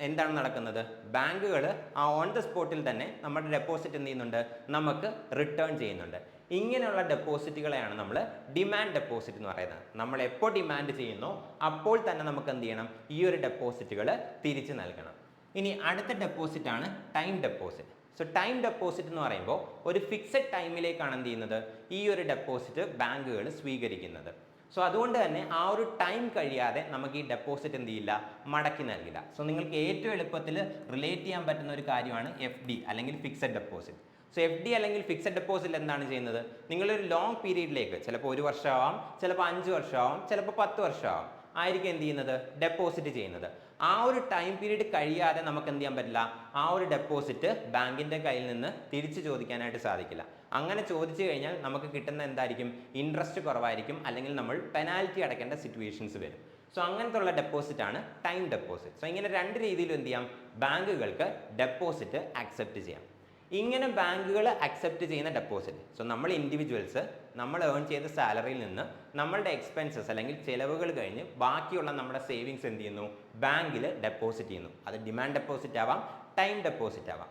എന്താണ് നടക്കുന്നത്, ബാങ്കുകൾ ആ ഓൺ ദ സ്പോട്ടിൽ തന്നെ നമ്മുടെ ഡെപ്പോസിറ്റ് എന്ത് ചെയ്യുന്നുണ്ട്, നമുക്ക് റിട്ടേൺ ചെയ്യുന്നുണ്ട്. ഇങ്ങനെയുള്ള ഡെപ്പോസിറ്റുകളെയാണ് നമ്മൾ ഡിമാൻഡ് ഡെപ്പോസിറ്റ് എന്ന് പറയുന്നത്. നമ്മൾ എപ്പോൾ ഡിമാൻഡ് ചെയ്യുന്നോ അപ്പോൾ തന്നെ നമുക്ക് എന്ത് ചെയ്യണം, ഈ ഒരു ഡെപ്പോസിറ്റുകൾ തിരിച്ചു നൽകണം. ഇനി അടുത്ത ഡെപ്പോസിറ്റ് ആണ് time deposit. So time deposit എന്ന് പറയുമ്പോൾ ഒരു ഫിക്സഡ് ടൈമിലേക്കാണ് എന്ത് ചെയ്യുന്നത്, ഈ ഒരു ഡെപ്പോസിറ്റ് ബാങ്കുകൾ സ്വീകരിക്കുന്നത്. സോ അതുകൊണ്ട് തന്നെ ആ ഒരു ടൈം കഴിയാതെ നമുക്ക് ഈ ഡെപ്പോസിറ്റ് എന്ത് ചെയ്യില്ല, മടക്കി നൽകില്ല. സോ നിങ്ങൾക്ക് ഏറ്റവും എളുപ്പത്തിൽ റിലേറ്റ് ചെയ്യാൻ പറ്റുന്ന ഒരു കാര്യമാണ് FD അല്ലെങ്കിൽ ഫിക്സഡ് ഡെപ്പോസിറ്റ്. സോ FD അല്ലെങ്കിൽ ഫിക്സഡ് ഡെപ്പോസിറ്റ് എന്താണ് ചെയ്യുന്നത്, നിങ്ങളൊരു ലോങ് പീരീഡിലേക്ക്, ചിലപ്പോൾ 1 വർഷമാവാം, ചിലപ്പോൾ 5 വർഷമാവാം, ചിലപ്പോൾ 10 വർഷമാവാം ആയിരിക്കും എന്ത് ചെയ്യുന്നത്, ഡെപ്പോസിറ്റ് ചെയ്യുന്നത്. ആ ഒരു ടൈം പീരീഡ് കഴിയാതെ നമുക്ക് എന്ത് ചെയ്യാൻ പറ്റില്ല, ആ ഒരു ഡെപ്പോസിറ്റ് ബാങ്കിൻ്റെ കയ്യിൽ നിന്ന് തിരിച്ചു ചോദിക്കാനായിട്ട് സാധിക്കില്ല. അങ്ങനെ ചോദിച്ചു കഴിഞ്ഞാൽ നമുക്ക് കിട്ടുന്ന എന്തായിരിക്കും, ഇൻട്രസ്റ്റ് കുറവായിരിക്കും, അല്ലെങ്കിൽ നമ്മൾ പെനാൽറ്റി അടയ്ക്കേണ്ട സിറ്റുവേഷൻസ് വരും. സോ അങ്ങനത്തെ ഉള്ള ഡെപ്പോസിറ്റ് ആണ് ടൈം ഡെപ്പോസിറ്റ്. സോ ഇങ്ങനെ 2 രീതിയിൽ എന്ത് ചെയ്യാം, ബാങ്കുകൾക്ക് ഡെപ്പോസിറ്റ് അക്സെപ്റ്റ് ചെയ്യാം. ഇങ്ങനെ ബാങ്കുകൾ അക്സെപ്റ്റ് ചെയ്യുന്ന ഡെപ്പോസിറ്റ്, സോ നമ്മൾ ഇൻഡിവിജ്വൽസ് നമ്മൾ ഏൺ ചെയ്ത സാലറിയിൽ നിന്ന് നമ്മളുടെ എക്സ്പെൻസസ് അല്ലെങ്കിൽ ചിലവുകൾ കഴിഞ്ഞ് ബാക്കിയുള്ള നമ്മുടെ സേവിങ്സ് എന്ത് ചെയ്യുന്നു, ബാങ്കിൽ ഡെപ്പോസിറ്റ് ചെയ്യുന്നു. അത് ഡിമാൻഡ് ഡെപ്പോസിറ്റ് ആവാം, ടൈം ഡെപ്പോസിറ്റ് ആവാം.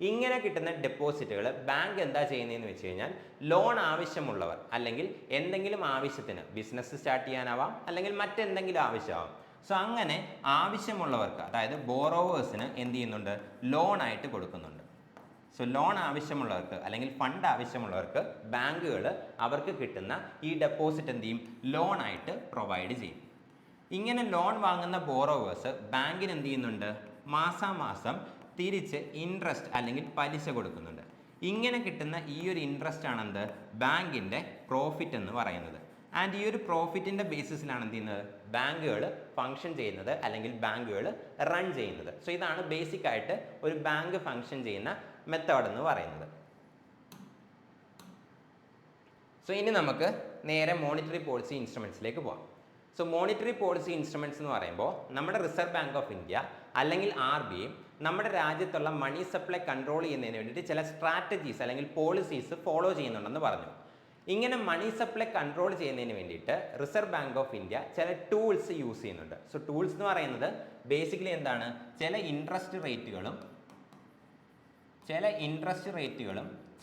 ഇങ്ങനെ കിട്ടുന്ന ഡെപ്പോസിറ്റുകൾ ബാങ്ക് എന്താ ചെയ്യുന്നതെന്ന് വെച്ച് കഴിഞ്ഞാൽ, ലോൺ ആവശ്യമുള്ളവർ അല്ലെങ്കിൽ എന്തെങ്കിലും ആവശ്യത്തിന് ബിസിനസ് സ്റ്റാർട്ട് ചെയ്യാനാവാം, അല്ലെങ്കിൽ മറ്റെന്തെങ്കിലും ആവശ്യമാവാം. സോ അങ്ങനെ ആവശ്യമുള്ളവർക്ക്, അതായത് ബോറോവേഴ്സിന് എന്ത് ചെയ്യുന്നുണ്ട്, ലോൺ ആയിട്ട് കൊടുക്കുന്നുണ്ട്. സോ ലോൺ ആവശ്യമുള്ളവർക്ക് അല്ലെങ്കിൽ ഫണ്ട് ആവശ്യമുള്ളവർക്ക് ബാങ്കുകൾ അവർക്ക് കിട്ടുന്ന ഈ ഡെപ്പോസിറ്റ് എന്ത് ചെയ്യും, ലോൺ ആയിട്ട് പ്രൊവൈഡ് ചെയ്യും. ഇങ്ങനെ ലോൺ വാങ്ങുന്ന ബോറോവേഴ്സ് ബാങ്കിന് എന്ത് ചെയ്യുന്നുണ്ട്, മാസാമാസം തിരിച്ച് ഇൻട്രസ്റ്റ് അല്ലെങ്കിൽ പലിശ കൊടുക്കുന്നുണ്ട്. ഇങ്ങനെ കിട്ടുന്ന ഈ ഒരു ഇൻട്രസ്റ്റ് ആണ് എന്ത്, ബാങ്കിൻ്റെ പ്രോഫിറ്റ് എന്ന് പറയുന്നത്. ആൻഡ് ഈ ഒരു പ്രോഫിറ്റിൻ്റെ ബേസിസിലാണ് എന്ത് ചെയ്യുന്നത്, ബാങ്കുകൾ ഫങ്ഷൻ ചെയ്യുന്നത് അല്ലെങ്കിൽ ബാങ്കുകൾ റൺ ചെയ്യുന്നത്. സോ ഇതാണ് ബേസിക് ആയിട്ട് ഒരു ബാങ്ക് ഫങ്ഷൻ ചെയ്യുന്ന മെത്തേഡ് എന്ന് പറയുന്നത്. സോ ഇനി നമുക്ക് നേരെ മോണിറ്ററി പോളിസി ഇൻസ്ട്രുമെൻറ്റ്സിലേക്ക് പോകാം. സോ മോണിറ്ററി പോളിസി ഇൻസ്ട്രുമെൻറ്റ്സ് എന്ന് പറയുമ്പോൾ നമ്മുടെ റിസർവ് ബാങ്ക് ഓഫ് ഇന്ത്യ അല്ലെങ്കിൽ RBI നമ്മുടെ രാജ്യത്തുള്ള മണി സപ്ലൈ കൺട്രോൾ ചെയ്യുന്നതിന് വേണ്ടിയിട്ട് ചില സ്ട്രാറ്റജീസ് അല്ലെങ്കിൽ പോളിസീസ് ഫോളോ ചെയ്യുന്നുണ്ടെന്ന് പറഞ്ഞു. ഇങ്ങനെ മണി സപ്ലൈ കൺട്രോൾ ചെയ്യുന്നതിന് വേണ്ടിയിട്ട് റിസർവ് ബാങ്ക് ഓഫ് ഇന്ത്യ ചില ടൂൾസ് യൂസ് ചെയ്യുന്നുണ്ട്. സോ ടൂൾസ് എന്ന് പറയുന്നത് ബേസിക്കലി എന്താണ്, ചില ഇൻട്രസ്റ്റ് റേറ്റുകളും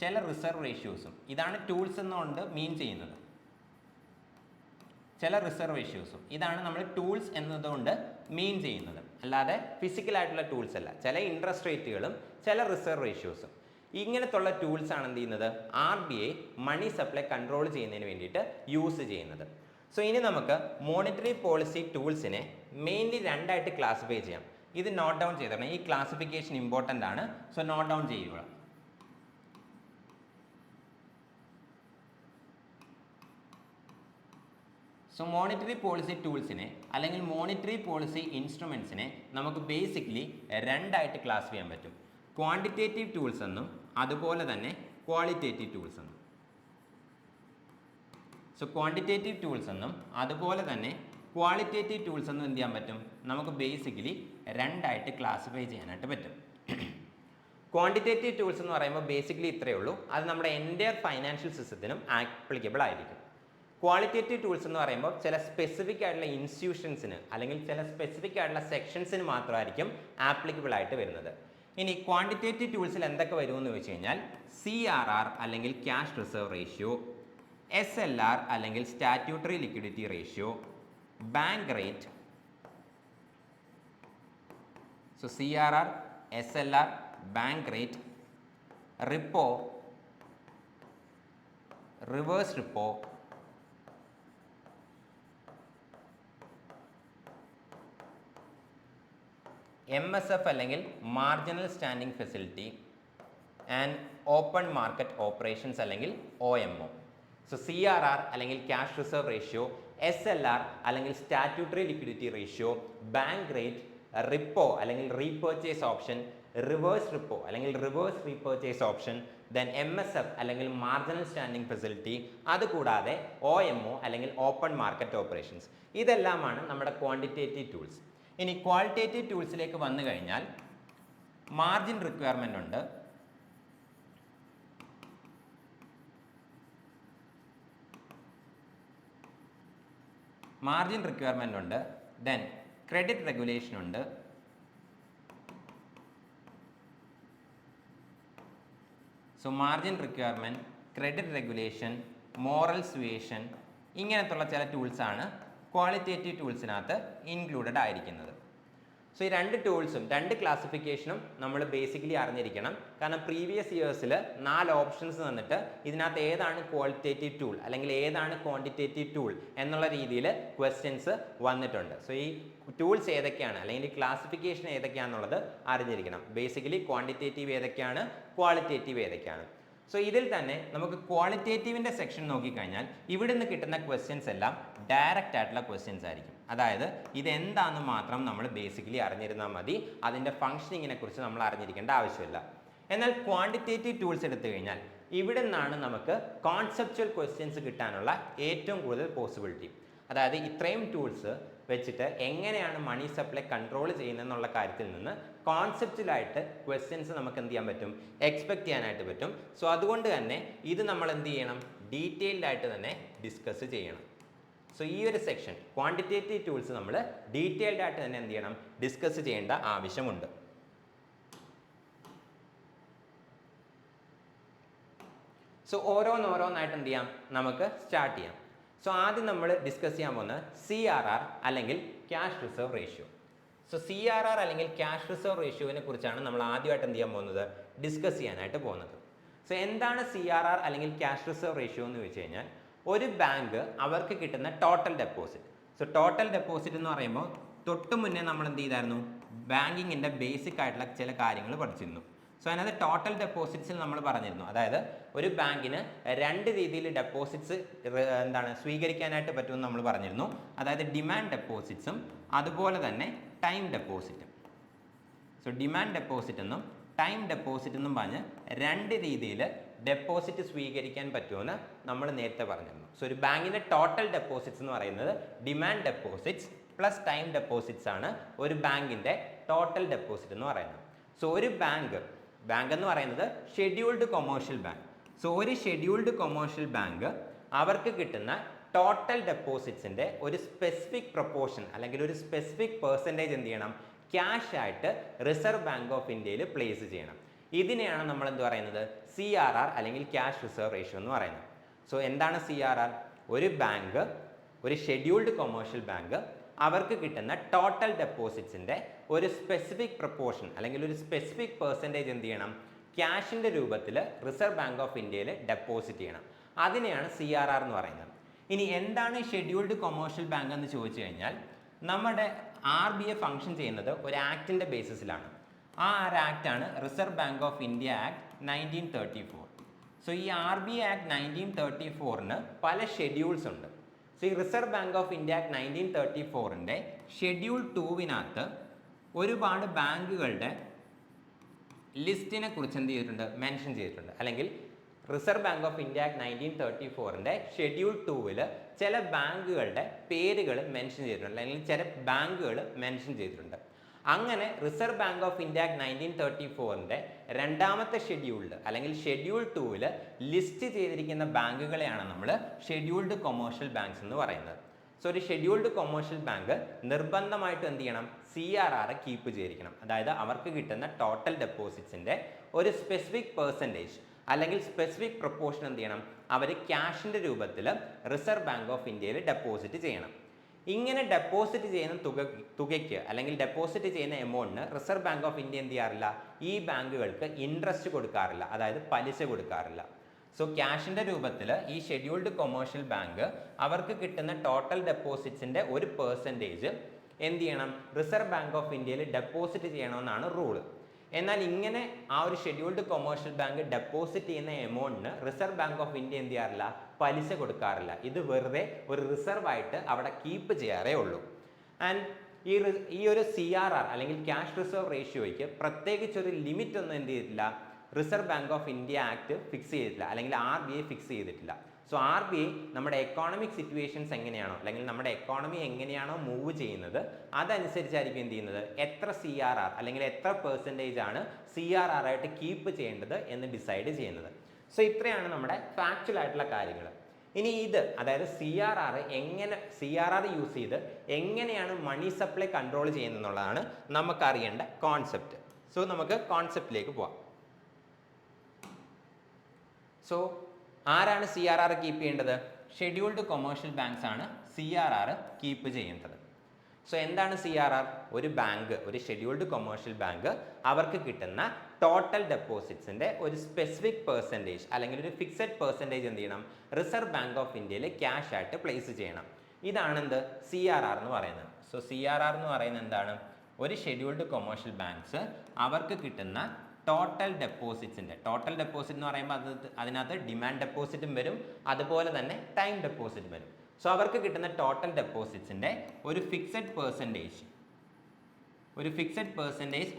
ചില റിസർവ് റേഷ്യോസും, ഇതാണ് ടൂൾസ് എന്നുകൊണ്ട് മീൻ ചെയ്യുന്നത്. ചില റിസർവ് റേഷ്യോസും ഇതാണ് നമ്മൾ ടൂൾസ് എന്നതുകൊണ്ട് മീൻ ചെയ്യുന്നത്, അല്ലാതെ ഫിസിക്കലായിട്ടുള്ള ടൂൾസ് അല്ല. ചില ഇൻട്രസ്റ്റ് റേറ്റുകളും ചില റിസർവ് റേഷ്യോസും ഇങ്ങനത്തുള്ള ടൂൾസ് ആണ് എന്ത് ചെയ്യുന്നത്, RBI മണി സപ്ലൈ കൺട്രോൾ ചെയ്യുന്നതിന് വേണ്ടിയിട്ട് യൂസ് ചെയ്യുന്നത്. സോ ഇനി നമുക്ക് മോണിറ്ററി പോളിസി ടൂൾസിനെ മെയിൻലി രണ്ടായിട്ട് ക്ലാസിഫൈ ചെയ്യാം. ഇത് നോട്ട് ഡൗൺ ചെയ്തോണം, ഈ ക്ലാസിഫിക്കേഷൻ ഇമ്പോർട്ടൻ്റ് ആണ്. സോ നോട്ട് ഡൗൺ ചെയ്യുക. സോ മോണിറ്ററി പോളിസി ടൂൾസിനെ അല്ലെങ്കിൽ മോണിറ്ററി പോളിസി ഇൻസ്ട്രുമെൻറ്റ്സിനെ നമുക്ക് ബേസിക്കലി രണ്ടായിട്ട് ക്ലാസ് ചെയ്യാൻ പറ്റും. ക്വാണ്ടിറ്റേറ്റീവ് ടൂൾസ് എന്നും അതുപോലെ തന്നെ ക്വാളിറ്റേറ്റീവ് ടൂൾസ് എന്നും. സോ ക്വാണ്ടിറ്റേറ്റീവ് ടൂൾസ് എന്നും അതുപോലെ തന്നെ ക്വാളിറ്റേറ്റീവ് ടൂൾസ് എന്നും എന്ത് ചെയ്യാൻ പറ്റും, നമുക്ക് ബേസിക്കലി രണ്ടായിട്ട് ക്ലാസിഫൈ ചെയ്യാനായിട്ട് പറ്റും. ക്വാണ്ടിറ്റേറ്റീവ് ടൂൾസ് എന്ന് പറയുമ്പോൾ ബേസിക്കലി ഇത്രയേ ഉള്ളൂ, അത് നമ്മുടെ എൻ്റയർ ഫൈനാൻഷ്യൽ സിസ്റ്റത്തിനും ആപ്ലിക്കബിൾ ആയിരിക്കും. ക്വാളിറ്റേറ്റീവ് ടൂൾസ് എന്ന് പറയുമ്പോൾ ചില സ്പെസിഫിക് ആയിട്ടുള്ള ഇൻസ്റ്റിറ്റ്യൂഷൻസിന് അല്ലെങ്കിൽ ചില സ്പെസിഫിക് ആയിട്ടുള്ള സെക്ഷൻസിന് മാത്രമായിരിക്കും ആപ്ലിക്കബിൾ ആയിട്ട് വരുന്നത്. ഇനി ക്വാണ്ടിറ്റേറ്റീവ് ടൂൾസിൽ എന്തൊക്കെ വരുമെന്ന് ചോദിച്ചു കഴിഞ്ഞാൽ CRR അല്ലെങ്കിൽ ക്യാഷ് റിസർവ് റേഷ്യോ, SLR അല്ലെങ്കിൽ statutory liquidity ratio, bank rate. So CRR, SLR, bank rate, repo, reverse repo, MSF അല്ലെങ്കിൽ marginal standing facility and open market operations അല്ലെങ്കിൽ OMO. സോ CRR അല്ലെങ്കിൽ ക്യാഷ് റിസർവ് റേഷ്യോ, SLR അല്ലെങ്കിൽ statutory liquidity ratio, bank rate, repo അല്ലെങ്കിൽ repurchase option, reverse repo അല്ലെങ്കിൽ reverse repurchase option, then MSF അല്ലെങ്കിൽ marginal standing facility, അതുകൂടാതെ OMO അല്ലെങ്കിൽ open market operations. ഇതെല്ലാമാണ് നമ്മുടെ ക്വാണ്ടിറ്റേറ്റീവ് ടൂൾസ്. ഇനി ക്വാളിറ്റേറ്റീവ് ടൂൾസിലേക്ക് വന്നു കഴിഞ്ഞാൽ മാർജിൻ റിക്വയർമെൻ്റ് ഉണ്ട്, ദെൻ ക്രെഡിറ്റ് റെഗുലേഷൻ ഉണ്ട്, so margin requirement, credit regulation, moral suasion, ഇങ്ങനത്തുള്ള ചില ടൂൾസാണ് ക്വാളിറ്റേറ്റീവ് ടൂൾസിനകത്ത് ഇൻക്ലൂഡഡ് ആയിരിക്കുന്നത്. സോ ഈ രണ്ട് ടൂൾസും രണ്ട് ക്ലാസിഫിക്കേഷനും നമ്മൾ ബേസിക്കലി അറിഞ്ഞിരിക്കണം. കാരണം പ്രീവിയസ് ഇയേഴ്സിൽ 4 ഓപ്ഷൻസ് തന്നിട്ട് ഇതിനകത്ത് ഏതാണ് ക്വാളിറ്റേറ്റീവ് ടൂൾ അല്ലെങ്കിൽ ഏതാണ് ക്വാണ്ടിറ്റേറ്റീവ് ടൂൾ എന്നുള്ള രീതിയിൽ ക്വസ്റ്റ്യൻസ് വന്നിട്ടുണ്ട്. സോ ഈ ടൂൾസ് ഏതൊക്കെയാണ് അല്ലെങ്കിൽ ക്ലാസിഫിക്കേഷൻ ഏതൊക്കെയാണെന്നുള്ളത് അറിഞ്ഞിരിക്കണം. ബേസിക്കലി ക്വാണ്ടിറ്റേറ്റീവ് ഏതൊക്കെയാണ്, ക്വാളിറ്റേറ്റീവ് ഏതൊക്കെയാണ്. സോ ഇതിൽ തന്നെ നമുക്ക് ക്വാളിറ്റേറ്റീവിൻ്റെ സെക്ഷൻ നോക്കിക്കഴിഞ്ഞാൽ ഇവിടെ നിന്ന് കിട്ടുന്ന ക്വസ്റ്റ്യൻസ് എല്ലാം ഡയറക്റ്റ് ആയിട്ടുള്ള ക്വസ്റ്റ്യൻസ് ആയിരിക്കും. അതായത് ഇതെന്താണെന്ന് മാത്രം നമ്മൾ ബേസിക്കലി അറിഞ്ഞിരുന്നാൽ മതി, അതിൻ്റെ ഫങ്ഷനിങ്ങിനെ കുറിച്ച് നമ്മൾ അറിഞ്ഞിരിക്കേണ്ട ആവശ്യമില്ല. എന്നാൽ ക്വാണ്ടിറ്റേറ്റീവ് ടൂൾസ് എടുത്തു കഴിഞ്ഞാൽ ഇവിടെ നിന്നാണ് നമുക്ക് കോൺസെപ്ച്വൽ ക്വസ്റ്റ്യൻസ് കിട്ടാനുള്ള ഏറ്റവും കൂടുതൽ പോസിബിലിറ്റി. അതായത് ഇത്രയും ടൂൾസ് വെച്ചിട്ട് എങ്ങനെയാണ് മണി സപ്ലൈ കൺട്രോൾ ചെയ്യുന്നതെന്നുള്ള കാര്യത്തിൽ നിന്ന് കോൺസെപ്റ്റുവലായിട്ട് ക്വസ്റ്റ്യൻസ് നമുക്ക് എന്ത് ചെയ്യാൻ പറ്റും, എക്സ്പെക്ട് ചെയ്യാനായിട്ട് പറ്റും. സോ അതുകൊണ്ട് തന്നെ ഇത് നമ്മൾ എന്ത് ചെയ്യണം, ഡീറ്റെയിൽഡ് ആയിട്ട് തന്നെ ഡിസ്കസ് ചെയ്യണം. സോ ഈ ഒരു സെക്ഷൻ ക്വാണ്ടിറ്റേറ്റീവ് ടൂൾസ് നമ്മൾ ഡീറ്റെയിൽഡ് ആയിട്ട് തന്നെ എന്ത് ചെയ്യണം, ഡിസ്കസ് ചെയ്യേണ്ട ആവശ്യമുണ്ട്. സോ ഓരോന്നോരോന്നായിട്ട് എന്ത് ചെയ്യാം, നമുക്ക് സ്റ്റാർട്ട് ചെയ്യാം. സോ ആദ്യം നമ്മൾ ഡിസ്കസ് ചെയ്യാൻ പോകുന്നത് CRR അല്ലെങ്കിൽ cash reserve ratio. So CRR അല്ലെങ്കിൽ ക്യാഷ് റിസർവ് റേഷ്യോവിനെ കുറിച്ചാണ് നമ്മൾ ആദ്യമായിട്ട് എന്ത് ചെയ്യാൻ പോകുന്നത്, ഡിസ്കസ് ചെയ്യാനായിട്ട് പോകുന്നത്. സോ എന്താണ് CRR അല്ലെങ്കിൽ ക്യാഷ് റിസർവ് റേഷ്യോ എന്ന് വെച്ച് കഴിഞ്ഞാൽ, ഒരു ബാങ്ക് അവർക്ക് കിട്ടുന്ന total deposit. So total deposit എന്ന് പറയുമ്പോൾ തൊട്ട് മുന്നേ നമ്മൾ എന്ത് ചെയ്തായിരുന്നു, ബാങ്കിങ്ങിൻ്റെ ബേസിക് ആയിട്ടുള്ള ചില കാര്യങ്ങൾ പഠിച്ചിരുന്നു. സോ അതിനകത്ത് ടോട്ടൽ ഡെപ്പോസിറ്റ്സിൽ നമ്മൾ പറഞ്ഞിരുന്നു, അതായത് ഒരു ബാങ്കിന് രണ്ട് രീതിയിൽ ഡെപ്പോസിറ്റ്സ് സ്വീകരിക്കാനായിട്ട് പറ്റുമെന്ന് നമ്മൾ പറഞ്ഞിരുന്നു. അതായത് ഡിമാൻഡ് ഡെപ്പോസിറ്റ്സും അതുപോലെ തന്നെ ടൈം ഡെപ്പോസിറ്റും. സോ ഡിമാൻഡ് ഡെപ്പോസിറ്റ് എന്നും ടൈം ഡെപ്പോസിറ്റ് എന്നും പറഞ്ഞ് രണ്ട് രീതിയിൽ ഡെപ്പോസിറ്റ് സ്വീകരിക്കാൻ പറ്റുമെന്ന് നമ്മൾ നേരത്തെ പറഞ്ഞിരുന്നു. സോ ഒരു ബാങ്കിൻ്റെ ടോട്ടൽ ഡെപ്പോസിറ്റ്സ് എന്ന് പറയുന്നത് demand deposits plus time deposits ആണ് ഒരു ബാങ്കിൻ്റെ ടോട്ടൽ ഡെപ്പോസിറ്റ് എന്ന് പറയുന്നത്. സോ ഒരു ബാങ്ക് എന്ന് പറയുന്നത് ഷെഡ്യൂൾഡ് കൊമേഴ്ഷ്യൽ ബാങ്ക്. സോ ഒരു ഷെഡ്യൂൾഡ് കൊമേഴ്ഷ്യൽ ബാങ്ക് അവർക്ക് കിട്ടുന്ന ടോട്ടൽ ഡെപ്പോസിറ്റ്സിൻ്റെ ഒരു സ്പെസിഫിക് പ്രൊപ്പോർഷൻ അല്ലെങ്കിൽ ഒരു സ്പെസിഫിക് പെർസെൻറ്റേജ് എന്ത് ചെയ്യണം, ക്യാഷ് ആയിട്ട് റിസർവ് ബാങ്ക് ഓഫ് ഇന്ത്യയിൽ പ്ലേസ് ചെയ്യണം. ഇതിനെയാണ് നമ്മൾ എന്ത് പറയുന്നത്, CRR അല്ലെങ്കിൽ ക്യാഷ് റിസർവ് റേഷ്യോ എന്ന് പറയുന്നത്. സോ എന്താണ് CRR? ഒരു ബാങ്ക്, ഒരു ഷെഡ്യൂൾഡ് കൊമേഴ്ഷ്യൽ ബാങ്ക് അവർക്ക് കിട്ടുന്ന ടോട്ടൽ ഡെപ്പോസിറ്റ്സിൻ്റെ ഒരു സ്പെസിഫിക് പ്രൊപ്പോർഷൻ അല്ലെങ്കിൽ ഒരു സ്പെസിഫിക് പെർസെൻറ്റേജ് എന്ത് ചെയ്യണം, ക്യാഷിൻ്റെ രൂപത്തിൽ റിസർവ് ബാങ്ക് ഓഫ് ഇന്ത്യയിൽ ഡെപ്പോസിറ്റ് ചെയ്യണം. അതിനെയാണ് CRR എന്ന് പറയുന്നത്. ഇനി എന്താണ് ഷെഡ്യൂൾഡ് കൊമേഴ്ഷ്യൽ ബാങ്ക് എന്ന് ചോദിച്ചു കഴിഞ്ഞാൽ, നമ്മുടെ RBI ഫംഗ്ഷൻ ചെയ്യുന്നത് ഒരു ആക്ടിൻ്റെ ബേസിസിലാണ്. ആ ഒരു ആക്റ്റാണ് Reserve Bank of India Act 1934. So ഈ RBI ആക്ട് 1934ന് പല ഷെഡ്യൂൾസ് ഉണ്ട്. സോ ഈ Reserve Bank of India Act 1934ൻ്റെ ഷെഡ്യൂൾ 2വിനകത്ത് ഒരുപാട് ബാങ്കുകളുടെ ലിസ്റ്റിനെ കുറിച്ച് എന്ത് ചെയ്തിട്ടുണ്ട്, മെൻഷൻ ചെയ്തിട്ടുണ്ട്. അല്ലെങ്കിൽ Reserve Bank of India Act 1934ൻ്റെ ഷെഡ്യൂൾ 2വിൽ ചില ബാങ്കുകളുടെ പേരുകൾ മെൻഷൻ ചെയ്തിട്ടുണ്ട്, അല്ലെങ്കിൽ ചില ബാങ്കുകൾ മെൻഷൻ ചെയ്തിട്ടുണ്ട്. അങ്ങനെ Reserve Bank of India Act 1934ൻ്റെ രണ്ടാമത്തെ ഷെഡ്യൂളിൽ അല്ലെങ്കിൽ ഷെഡ്യൂൾ 2വിൽ ലിസ്റ്റ് ചെയ്തിരിക്കുന്ന ബാങ്കുകളെയാണ് നമ്മൾ ഷെഡ്യൂൾഡ് കൊമേഴ്ഷ്യൽ ബാങ്ക്സ് എന്ന് പറയുന്നത്. സോ ഒരു ഷെഡ്യൂൾഡ് കൊമേഴ്ഷ്യൽ ബാങ്ക് നിർബന്ധമായിട്ടും എന്ത് ചെയ്യണം, CRR കീപ്പ് ചെയ്തിരിക്കണം. അതായത് അവർക്ക് കിട്ടുന്ന ടോട്ടൽ ഡെപ്പോസിറ്റ്സിൻ്റെ ഒരു സ്പെസിഫിക് പെർസെൻറ്റേജ് അല്ലെങ്കിൽ സ്പെസിഫിക് പ്രൊപ്പോർഷൻ എന്ത് ചെയ്യണം, അവർ ക്യാഷിൻ്റെ രൂപത്തിൽ റിസർവ് ബാങ്ക് ഓഫ് ഇന്ത്യയിൽ ഡെപ്പോസിറ്റ് ചെയ്യണം. ഇങ്ങനെ ഡെപ്പോസിറ്റ് ചെയ്യുന്ന തുകയ്ക്ക് അല്ലെങ്കിൽ ഡെപ്പോസിറ്റ് ചെയ്യുന്ന എമൗണ്ടിന് റിസർവ് ബാങ്ക് ഓഫ് ഇന്ത്യ എന്ത് ചെയ്യാറില്ല, ഈ ബാങ്കുകൾക്ക് ഇൻട്രസ്റ്റ് കൊടുക്കാറില്ല, അതായത് പലിശ കൊടുക്കാറില്ല. സോ ക്യാഷിൻ്റെ രൂപത്തിൽ ഈ ഷെഡ്യൂൾഡ് കൊമേഴ്ഷ്യൽ ബാങ്ക് അവർക്ക് കിട്ടുന്ന ടോട്ടൽ ഡെപ്പോസിറ്റ്സിൻ്റെ ഒരു പെർസെൻറ്റേജ് എന്ത് ചെയ്യണം, റിസർവ് ബാങ്ക് ഓഫ് ഇന്ത്യയിൽ ഡെപ്പോസിറ്റ് ചെയ്യണമെന്നാണ് റൂള്. എന്നാൽ ഇങ്ങനെ ആ ഒരു ഷെഡ്യൂൾഡ് കൊമേഴ്ഷ്യൽ ബാങ്ക് ഡെപ്പോസിറ്റ് ചെയ്യുന്ന എമൗണ്ടിന് റിസർവ് ബാങ്ക് ഓഫ് ഇന്ത്യ എന്ത് ചെയ്യാറില്ല, പലിശ കൊടുക്കാറില്ല. ഇത് വെറുതെ ഒരു റിസർവ് ആയിട്ട് അവിടെ കീപ്പ് ചെയ്യാറേ ഉള്ളൂ. ആൻഡ് ഈ ഒരു CRR അല്ലെങ്കിൽ ക്യാഷ് റിസർവ് റേഷ്യോയ്ക്ക് പ്രത്യേകിച്ച് ഒരു ലിമിറ്റ് ഒന്നും എന്ത് ചെയ്തിട്ടില്ല, reserve Bank of India act fix ചെയ്തിട്ടില്ല, അല്ലെങ്കിൽ RBI ഫിക്സ് ചെയ്തിട്ടില്ല. സോ RBI നമ്മുടെ എക്കോണമിക് സിറ്റുവേഷൻസ് എങ്ങനെയാണോ അല്ലെങ്കിൽ നമ്മുടെ എക്കോണമി എങ്ങനെയാണോ മൂവ് ചെയ്യുന്നത് അതനുസരിച്ചായിരിക്കും എന്ത് ചെയ്യുന്നത്, എത്ര CRR അല്ലെങ്കിൽ എത്ര പെർസെൻറ്റേജ് ആണ് CRR ആയിട്ട് കീപ്പ് ചെയ്യേണ്ടത് എന്ന് ഡിസൈഡ് ചെയ്യുന്നത്. സോ ഇത്രയാണ് നമ്മുടെ ഫാക്ച്വൽ ആയിട്ടുള്ള കാര്യങ്ങൾ. ഇനി ഇത് അതായത് CRR യൂസ് ചെയ്ത് എങ്ങനെയാണ് മണി സപ്ലൈ കൺട്രോൾ ചെയ്യുന്നത് എന്നുള്ളതാണ് നമുക്കറിയേണ്ട കോൺസെപ്റ്റ്. സോ നമുക്ക് കോൺസെപ്റ്റിലേക്ക് പോവാം. സോ ആരാണ് CRR കീപ്പ് ചെയ്യേണ്ടത്? ഷെഡ്യൂൾഡ് കൊമേഴ്ഷ്യൽ ബാങ്ക്സ് ആണ് CRR കീപ്പ് ചെയ്യേണ്ടത്. സോ എന്താണ് CRR? ഒരു ബാങ്ക്, ഒരു ഷെഡ്യൂൾഡ് കൊമേഴ്ഷ്യൽ ബാങ്ക് അവർക്ക് കിട്ടുന്ന ടോട്ടൽ ഡെപ്പോസിറ്റ്സിൻ്റെ ഒരു സ്പെസിഫിക് പെർസെൻറ്റേജ് അല്ലെങ്കിൽ ഒരു ഫിക്സഡ് പെർസെൻറ്റേജ് എന്ത് ചെയ്യണം, റിസർവ് ബാങ്ക് ഓഫ് ഇന്ത്യയിൽ ക്യാഷ് ആയിട്ട് പ്ലേസ് ചെയ്യണം. ഇതാണ് എന്ത് CRR എന്ന് പറയുന്നത്. സോ CRR എന്ന് പറയുന്നത് എന്താണ്, ഒരു ഷെഡ്യൂൾഡ് കൊമേഴ്ഷ്യൽ ബാങ്ക്സ് അവർക്ക് കിട്ടുന്ന ടോട്ടൽ ഡെപ്പോസിറ്റ്സിൻ്റെ, ടോട്ടൽ ഡെപ്പോസിറ്റ് എന്ന് പറയുമ്പോൾ അതിനകത്ത് ഡിമാൻഡ് ഡെപ്പോസിറ്റും വരും, അതുപോലെ തന്നെ ടൈം ഡെപ്പോസിറ്റും വരും. സോ അവർക്ക് കിട്ടുന്ന ടോട്ടൽ ഡെപ്പോസിറ്റ്സിൻ്റെ ഒരു ഫിക്സഡ് പെർസെൻറ്റേജ്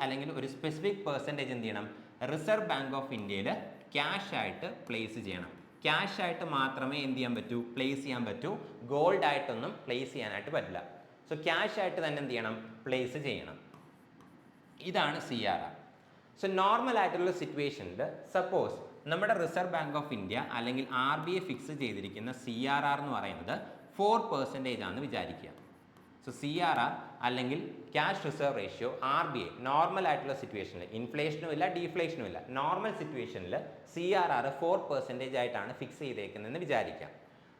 അല്ലെങ്കിൽ ഒരു സ്പെസിഫിക് പെർസെൻറ്റേജ് എന്ത് ചെയ്യണം, റിസർവ് ബാങ്ക് ഓഫ് ഇന്ത്യയിൽ ക്യാഷ് ആയിട്ട് പ്ലേസ് ചെയ്യണം. ക്യാഷ് ആയിട്ട് മാത്രമേ എന്ത് ചെയ്യാൻ പറ്റൂ, പ്ലേസ് ചെയ്യാൻ പറ്റൂ. ഗോൾഡ് ആയിട്ടൊന്നും പ്ലേസ് ചെയ്യാനായിട്ട് പറ്റില്ല. സോ ക്യാഷ് ആയിട്ട് തന്നെ എന്ത് ചെയ്യണം, പ്ലേസ് ചെയ്യണം. ഇതാണ് CRR. സോ നോർമൽ ആയിട്ടുള്ള സിറ്റുവേഷനിൽ സപ്പോസ് നമ്മുടെ റിസർവ് ബാങ്ക് ഓഫ് ഇന്ത്യ അല്ലെങ്കിൽ RBI ഫിക്സ് ചെയ്തിരിക്കുന്ന CRR എന്ന് പറയുന്നത് 4% ആണെന്ന് വിചാരിക്കുക. സോ CRR അല്ലെങ്കിൽ cash reserve ratio RBI normal ആയിട്ടുള്ള സിറ്റുവേഷനിൽ, ഇൻഫ്ലേഷനും ഇല്ല ഡീഫ്ലേഷനും ഇല്ല, നോർമൽ സിറ്റുവേഷനിൽ CRR 4% ആയിട്ടാണ് ഫിക്സ് ചെയ്തേക്കുന്നതെന്ന് വിചാരിക്കാം.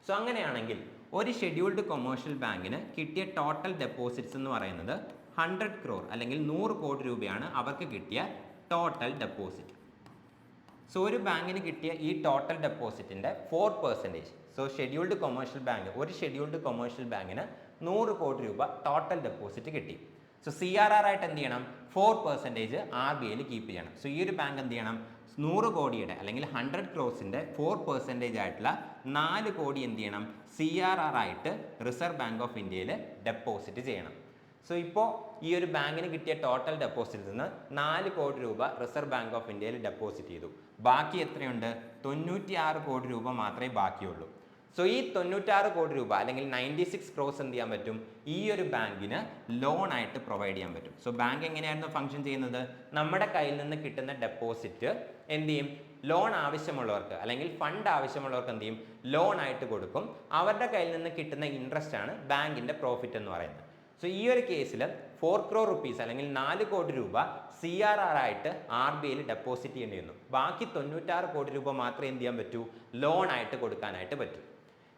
സോ അങ്ങനെയാണെങ്കിൽ ഒരു ഷെഡ്യൂൾഡ് കൊമേഴ്ഷ്യൽ ബാങ്കിന് കിട്ടിയ ടോട്ടൽ ഡെപ്പോസിറ്റ്സ് എന്ന് പറയുന്നത് 100 crore അല്ലെങ്കിൽ 100 കോടി രൂപയാണ് അവർക്ക് കിട്ടിയ ടോട്ടൽ ഡെപ്പോസിറ്റ്. സോ ഒരു ബാങ്കിന് കിട്ടിയ ഈ ടോട്ടൽ ഡെപ്പോസിറ്റിൻ്റെ 4%. സോ ഷെഡ്യൂൾഡ് കൊമേഴ്ഷ്യൽ ബാങ്ക്, ഒരു ഷെഡ്യൂൾഡ് കൊമേഴ്ഷ്യൽ ബാങ്കിന് 100 കോടി രൂപ ടോട്ടൽ ഡെപ്പോസിറ്റ് കിട്ടി. സോ CRR ആയിട്ട് എന്ത് ചെയ്യണം? 4% RBIയിൽ കീപ്പ് ചെയ്യണം. സോ ഈ ഒരു ബാങ്ക് എന്ത് ചെയ്യണം? 100 കോടിയുടെ അല്ലെങ്കിൽ 100 crores-ന്റെ 4% ആയിട്ടുള്ള 4 കോടി എന്ത് ചെയ്യണം? CRR ആയിട്ട് റിസർവ് ബാങ്ക് ഓഫ് ഇന്ത്യയിൽ ഡെപ്പോസിറ്റ് ചെയ്യണം. സോ ഇപ്പോൾ ഈ ഒരു ബാങ്കിന് കിട്ടിയ ടോട്ടൽ ഡെപ്പോസിറ്റിൽ നിന്ന് 4 കോടി രൂപ റിസർവ് ബാങ്ക് ഓഫ് ഇന്ത്യയിൽ ഡെപ്പോസിറ്റ് ചെയ്തു. ബാക്കി എത്രയുണ്ട്? 96 കോടി രൂപ മാത്രമേ ബാക്കിയുള്ളൂ. സോ ഈ 96 കോടി രൂപ അല്ലെങ്കിൽ 96 crores എന്ത് ചെയ്യാൻ പറ്റും? ഈ ഒരു ബാങ്കിന് ലോൺ ആയിട്ട് പ്രൊവൈഡ് ചെയ്യാൻ പറ്റും. സോ ബാങ്ക് എങ്ങനെയായിരുന്നു ഫംഗ്ഷൻ ചെയ്യുന്നത്? നമ്മുടെ കയ്യിൽ നിന്ന് കിട്ടുന്ന ഡെപ്പോസിറ്റ് എന്ത് ചെയ്യും? ലോൺ ആവശ്യമുള്ളവർക്ക് അല്ലെങ്കിൽ ഫണ്ട് ആവശ്യമുള്ളവർക്ക് എന്ത് ചെയ്യും? ലോൺ ആയിട്ട് കൊടുക്കും. അവരുടെ കയ്യിൽ നിന്ന് കിട്ടുന്ന ഇൻട്രസ്റ്റ് ആണ് ബാങ്കിന്റെ പ്രോഫിറ്റ് എന്ന് പറയുന്നത്. സോ ഈ ഒരു കേസിൽ 4 crore rupees അല്ലെങ്കിൽ 4 കോടി രൂപ CRR ആയിട്ട് RBIയിൽ ഡെപ്പോസിറ്റ് ചെയ്യേണ്ടി വന്നു. ബാക്കി 96 കോടി രൂപ മാത്രമേ എന്ത് ചെയ്യാൻ പറ്റൂ? ലോൺ ആയിട്ട് കൊടുക്കാനായിട്ട് പറ്റൂ.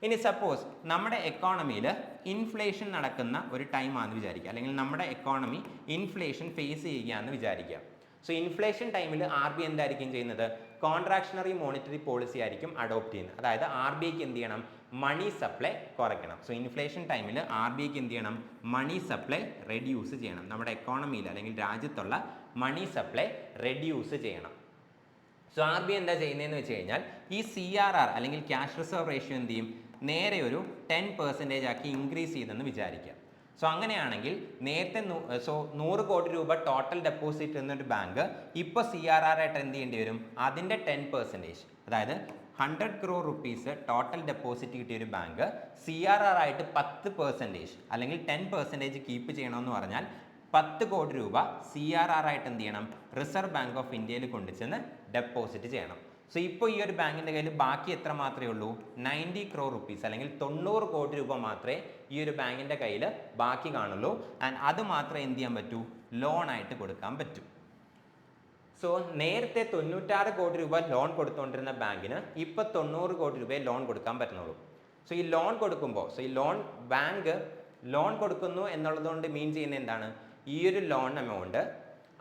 ഇനി സപ്പോസ് നമ്മുടെ എക്കോണമിയിൽ ഇൻഫ്ലേഷൻ നടക്കുന്ന ഒരു ടൈം ആണെന്ന് വിചാരിക്കുക, അല്ലെങ്കിൽ നമ്മുടെ എക്കോണമി ഇൻഫ്ലേഷൻ ഫേസ് ചെയ്യുകയാണെന്ന് വിചാരിക്കുക. സോ ഇൻഫ്ലേഷൻ ടൈമിൽ RBI എന്തായിരിക്കും ചെയ്യുന്നത്? കോൺട്രാക്ഷണറി മോണിറ്ററി പോളിസി ആയിരിക്കും അഡോപ്റ്റ് ചെയ്യുന്നത്. അതായത് RBIക്ക് എന്ത് ചെയ്യണം? മണി സപ്ലൈ കുറയ്ക്കണം. സോ ഇൻഫ്ലേഷൻ ടൈമിൽ RBIക്ക് എന്ത് ചെയ്യണം? മണി സപ്ലൈ റെഡ്യൂസ് ചെയ്യണം. നമ്മുടെ എക്കോണമിയിൽ അല്ലെങ്കിൽ രാജ്യത്തുള്ള മണി സപ്ലൈ റെഡ്യൂസ് ചെയ്യണം. സോ RBI എന്താ ചെയ്യുന്നതെന്ന് വെച്ച് കഴിഞ്ഞാൽ ഈ CRR അല്ലെങ്കിൽ ക്യാഷ് റിസർവ് റേഷ്യോ എന്ത് ചെയ്യും? നേരെ ഒരു 10% ആക്കി ഇൻക്രീസ് ചെയ്തെന്ന് വിചാരിക്കുക. സോ അങ്ങനെയാണെങ്കിൽ നേരത്തെ 100 കോടി രൂപ ടോട്ടൽ ഡെപ്പോസിറ്റ് എന്നൊരു ബാങ്ക് ഇപ്പോൾ CRR ആയിട്ട് എന്ത് ചെയ്യേണ്ടി വരും? അതിൻ്റെ 10%, അതായത് 100 crore rupees ടോട്ടൽ ഡെപ്പോസിറ്റ് കിട്ടിയ ഒരു ബാങ്ക് CRR ആയിട്ട് 10% അല്ലെങ്കിൽ 10% കീപ്പ് ചെയ്യണമെന്ന് പറഞ്ഞാൽ 10 കോടി രൂപ CRR ആയിട്ട് എന്ത് ചെയ്യണം? റിസർവ് ബാങ്ക് ഓഫ് ഇന്ത്യയിൽ കൊണ്ടുചെന്ന് ഡെപ്പോസിറ്റ് ചെയ്യണം. സോ ഇപ്പോൾ ഈ ഒരു ബാങ്കിൻ്റെ കയ്യിൽ ബാക്കി എത്ര മാത്രമേ ഉള്ളൂ? 90 crore rupees അല്ലെങ്കിൽ 90 കോടി രൂപ മാത്രമേ ഈ ഒരു ബാങ്കിൻ്റെ കയ്യിൽ ബാക്കി കാണുള്ളൂ. ആൻഡ് അത് മാത്രമേ എന്ത് ചെയ്യാൻ പറ്റൂ? ലോൺ ആയിട്ട് കൊടുക്കാൻ പറ്റൂ. സോ നേരത്തെ 96 കോടി രൂപ ലോൺ കൊടുത്തുകൊണ്ടിരുന്ന ബാങ്കിന് ഇപ്പോൾ 90 കോടി രൂപയെ ലോൺ കൊടുക്കാൻ പറ്റുന്നുള്ളൂ. സോ ഈ ലോൺ കൊടുക്കുമ്പോൾ ബാങ്ക് ലോൺ കൊടുക്കുന്നു എന്നുള്ളതുകൊണ്ട് മീൻ ചെയ്യുന്നത് എന്താണ്? ഈ ഒരു ലോൺ എമൗണ്ട്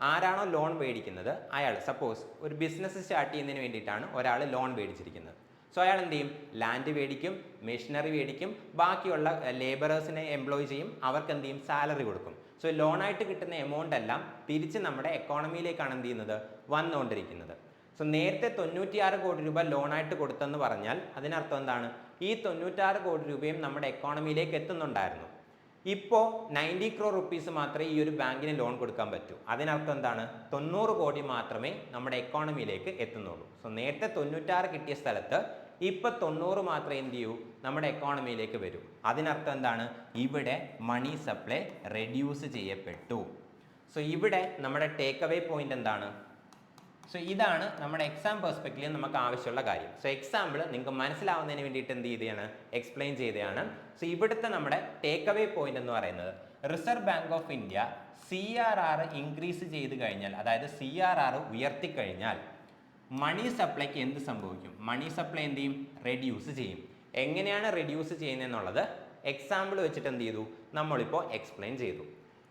ആരാണോ ലോൺ മേടിക്കുന്നത് അയാൾ, സപ്പോസ് ഒരു ബിസിനസ് സ്റ്റാർട്ട് ചെയ്യുന്നതിന് വേണ്ടിയിട്ടാണ് ഒരാൾ ലോൺ മേടിച്ചിരിക്കുന്നത്. സോ അയാൾ എന്ത് ചെയ്യും? ലാൻഡ് മേടിക്കും, മെഷീനറി മേടിക്കും, ബാക്കിയുള്ള ലേബറേഴ്സിനെ എംപ്ലോയ് ചെയ്യും, അവർക്ക് എന്ത് ചെയ്യും? സാലറി കൊടുക്കും. സോ ലോണായിട്ട് കിട്ടുന്ന എമൗണ്ട് എല്ലാം തിരിച്ച് നമ്മുടെ എക്കോണമിയിലേക്കാണ് എന്ത് ചെയ്യുന്നത്? വന്നുകൊണ്ടിരിക്കുന്നത്. സോ നേരത്തെ 96 കോടി രൂപ ലോണായിട്ട് കൊടുത്തെന്ന് പറഞ്ഞാൽ അതിനർത്ഥം എന്താണ്? ഈ 96 കോടി രൂപയും നമ്മുടെ എക്കോണമിയിലേക്ക് എത്തുന്നുണ്ടായിരുന്നു. ഇപ്പോൾ 90 crore rupees മാത്രമേ ഈ ഒരു ബാങ്കിന് ലോൺ കൊടുക്കാൻ പറ്റൂ. അതിനർത്ഥം എന്താണ്? 90 കോടി മാത്രമേ നമ്മുടെ എക്കോണമിയിലേക്ക് എത്തുന്നുള്ളൂ. സോ നേരത്തെ 96 കിട്ടിയ സ്ഥലത്ത് ഇപ്പോൾ 90 മാത്രമേ എന്ത് ചെയ്യൂ? നമ്മുടെ എക്കോണമിയിലേക്ക് വരൂ. അതിനർത്ഥം എന്താണ്? ഇവിടെ മണി സപ്ലൈ റെഡ്യൂസ് ചെയ്യപ്പെട്ടു. സോ ഇവിടെ നമ്മുടെ ടേക്ക് അവേ പോയിന്റ് എന്താണ്? സോ ഇതാണ് നമ്മുടെ എക്സാം പെർസ്പെക്റ്റീവിൽ നമുക്ക് ആവശ്യമുള്ള കാര്യം. സോ എക്സാമ്പിൾ നിങ്ങൾക്ക് മനസ്സിലാവുന്നതിന് വേണ്ടിയിട്ട് എന്ത് ചെയ്തതാണ്? എക്സ്പ്ലെയിൻ ചെയ്തതാണ്. സോ ഇവിടുത്തെ നമ്മുടെ ടേക്ക് അവേ പോയിന്റ് എന്ന് പറയുന്നത് reserve Bank of India CRR increase ചെയ്ത് കഴിഞ്ഞാൽ, അതായത് CRR ഉയർത്തിക്കഴിഞ്ഞാൽ മണി സപ്ലൈക്ക് എന്ത് സംഭവിക്കും? മണി സപ്ലൈ എന്ത് ചെയ്യും? റെഡ്യൂസ് ചെയ്യും. എങ്ങനെയാണ് റെഡ്യൂസ് ചെയ്യുന്നതെന്നുള്ളത് എക്സാമ്പിൾ വെച്ചിട്ട് എന്ത് ചെയ്തു? നമ്മളിപ്പോൾ എക്സ്പ്ലെയിൻ ചെയ്തു.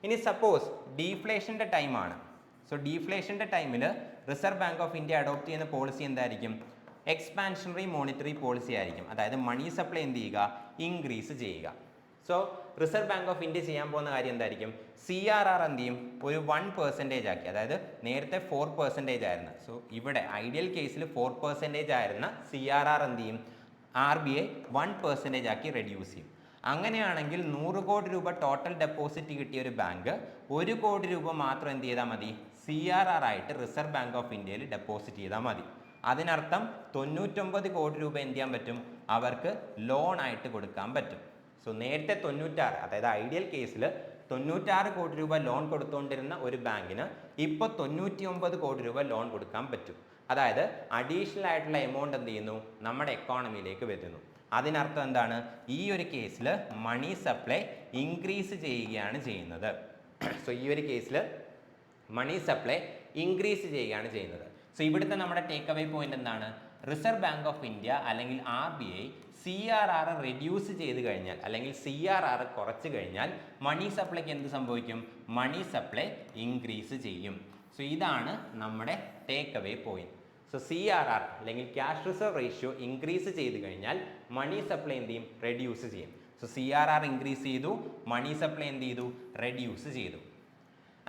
ഇനി സപ്പോസ് ഡീഫ്ലേഷൻ്റെ ടൈമാണ്. സോ ഡീഫ്ലേഷൻ്റെ ടൈമിൽ reserve Bank of India adopt ചെയ്യുന്ന പോളിസി എന്തായിരിക്കും? എക്സ്പാൻഷണറി മോണിറ്ററി പോളിസി ആയിരിക്കും. അതായത് മണി സപ്ലൈ എന്ത് ചെയ്യുക? ഇൻക്രീസ് ചെയ്യുക. So reserve Bank of India ചെയ്യാൻ പോകുന്ന കാര്യം എന്തായിരിക്കും? CRR എന്ത് ചെയ്യും? ഒരു 1% ആക്കി. അതായത് നേരത്തെ 4% ആയിരുന്നു. സോ ഇവിടെ ഐഡിയൽ കേസിൽ 4% ആയിരുന്ന CRR എന്ത് ചെയ്യും? RBI 1% ആക്കി റെഡ്യൂസ് ചെയ്യും. അങ്ങനെയാണെങ്കിൽ 100 കോടി രൂപ ടോട്ടൽ ഡെപ്പോസിറ്റ് കിട്ടിയ ഒരു ബാങ്ക് 1 കോടി രൂപ മാത്രം എന്ത് ചെയ്താൽ മതി? CRR ആയിട്ട് റിസർവ് ബാങ്ക് ഓഫ് ഇന്ത്യയിൽ ഡെപ്പോസിറ്റ് ചെയ്താൽ മതി. അതിനർത്ഥം 99 കോടി രൂപ എന്ത് ചെയ്യാൻ പറ്റും? അവർക്ക് ലോൺ ആയിട്ട് കൊടുക്കാൻ പറ്റും. സോ നേരത്തെ 96, അതായത് ഐഡിയൽ കേസിൽ 96 കോടി രൂപ ലോൺ കൊടുത്തുകൊണ്ടിരുന്ന ഒരു ബാങ്കിന് ഇപ്പോൾ 99 കോടി രൂപ ലോൺ കൊടുക്കാൻ പറ്റും. അതായത് അഡീഷണൽ ആയിട്ടുള്ള എമൗണ്ട് എന്ത് ചെയ്യുന്നു? നമ്മുടെ എക്കോണമിയിലേക്ക് വരുന്നു. അതിനർത്ഥം എന്താണ്? ഈ ഒരു കേസിൽ മണി സപ്ലൈ ഇൻക്രീസ് ചെയ്യുകയാണ് ചെയ്യുന്നത്. സോ ഈ ഒരു കേസിൽ മണി സപ്ലൈ ഇൻക്രീസ് ചെയ്യുകയാണ് ചെയ്യുന്നത്. സോ ഇവിടുത്തെ നമ്മുടെ ടേക്ക് അവേ പോയിന്റ് എന്താണ്? റിസർവ് ബാങ്ക് ഓഫ് ഇന്ത്യ അല്ലെങ്കിൽ RBI CRR റെഡ്യൂസ് ചെയ്ത് കഴിഞ്ഞാൽ അല്ലെങ്കിൽ CRR കുറച്ച് കഴിഞ്ഞാൽ മണി സപ്ലൈക്ക് എന്ത് സംഭവിക്കും? മണി സപ്ലൈ ഇൻക്രീസ് ചെയ്യും. സോ ഇതാണ് നമ്മുടെ take away point. So CRR അല്ലെങ്കിൽ ക്യാഷ് റിസർവ് റേഷ്യോ ഇൻക്രീസ് ചെയ്ത് കഴിഞ്ഞാൽ മണി സപ്ലൈ എന്ത് ചെയ്യും? റെഡ്യൂസ് ചെയ്യും. സോ CRR ഇൻക്രീസ് ചെയ്തു, മണി സപ്ലൈ എന്ത് ചെയ്തു? റെഡ്യൂസ് ചെയ്തു.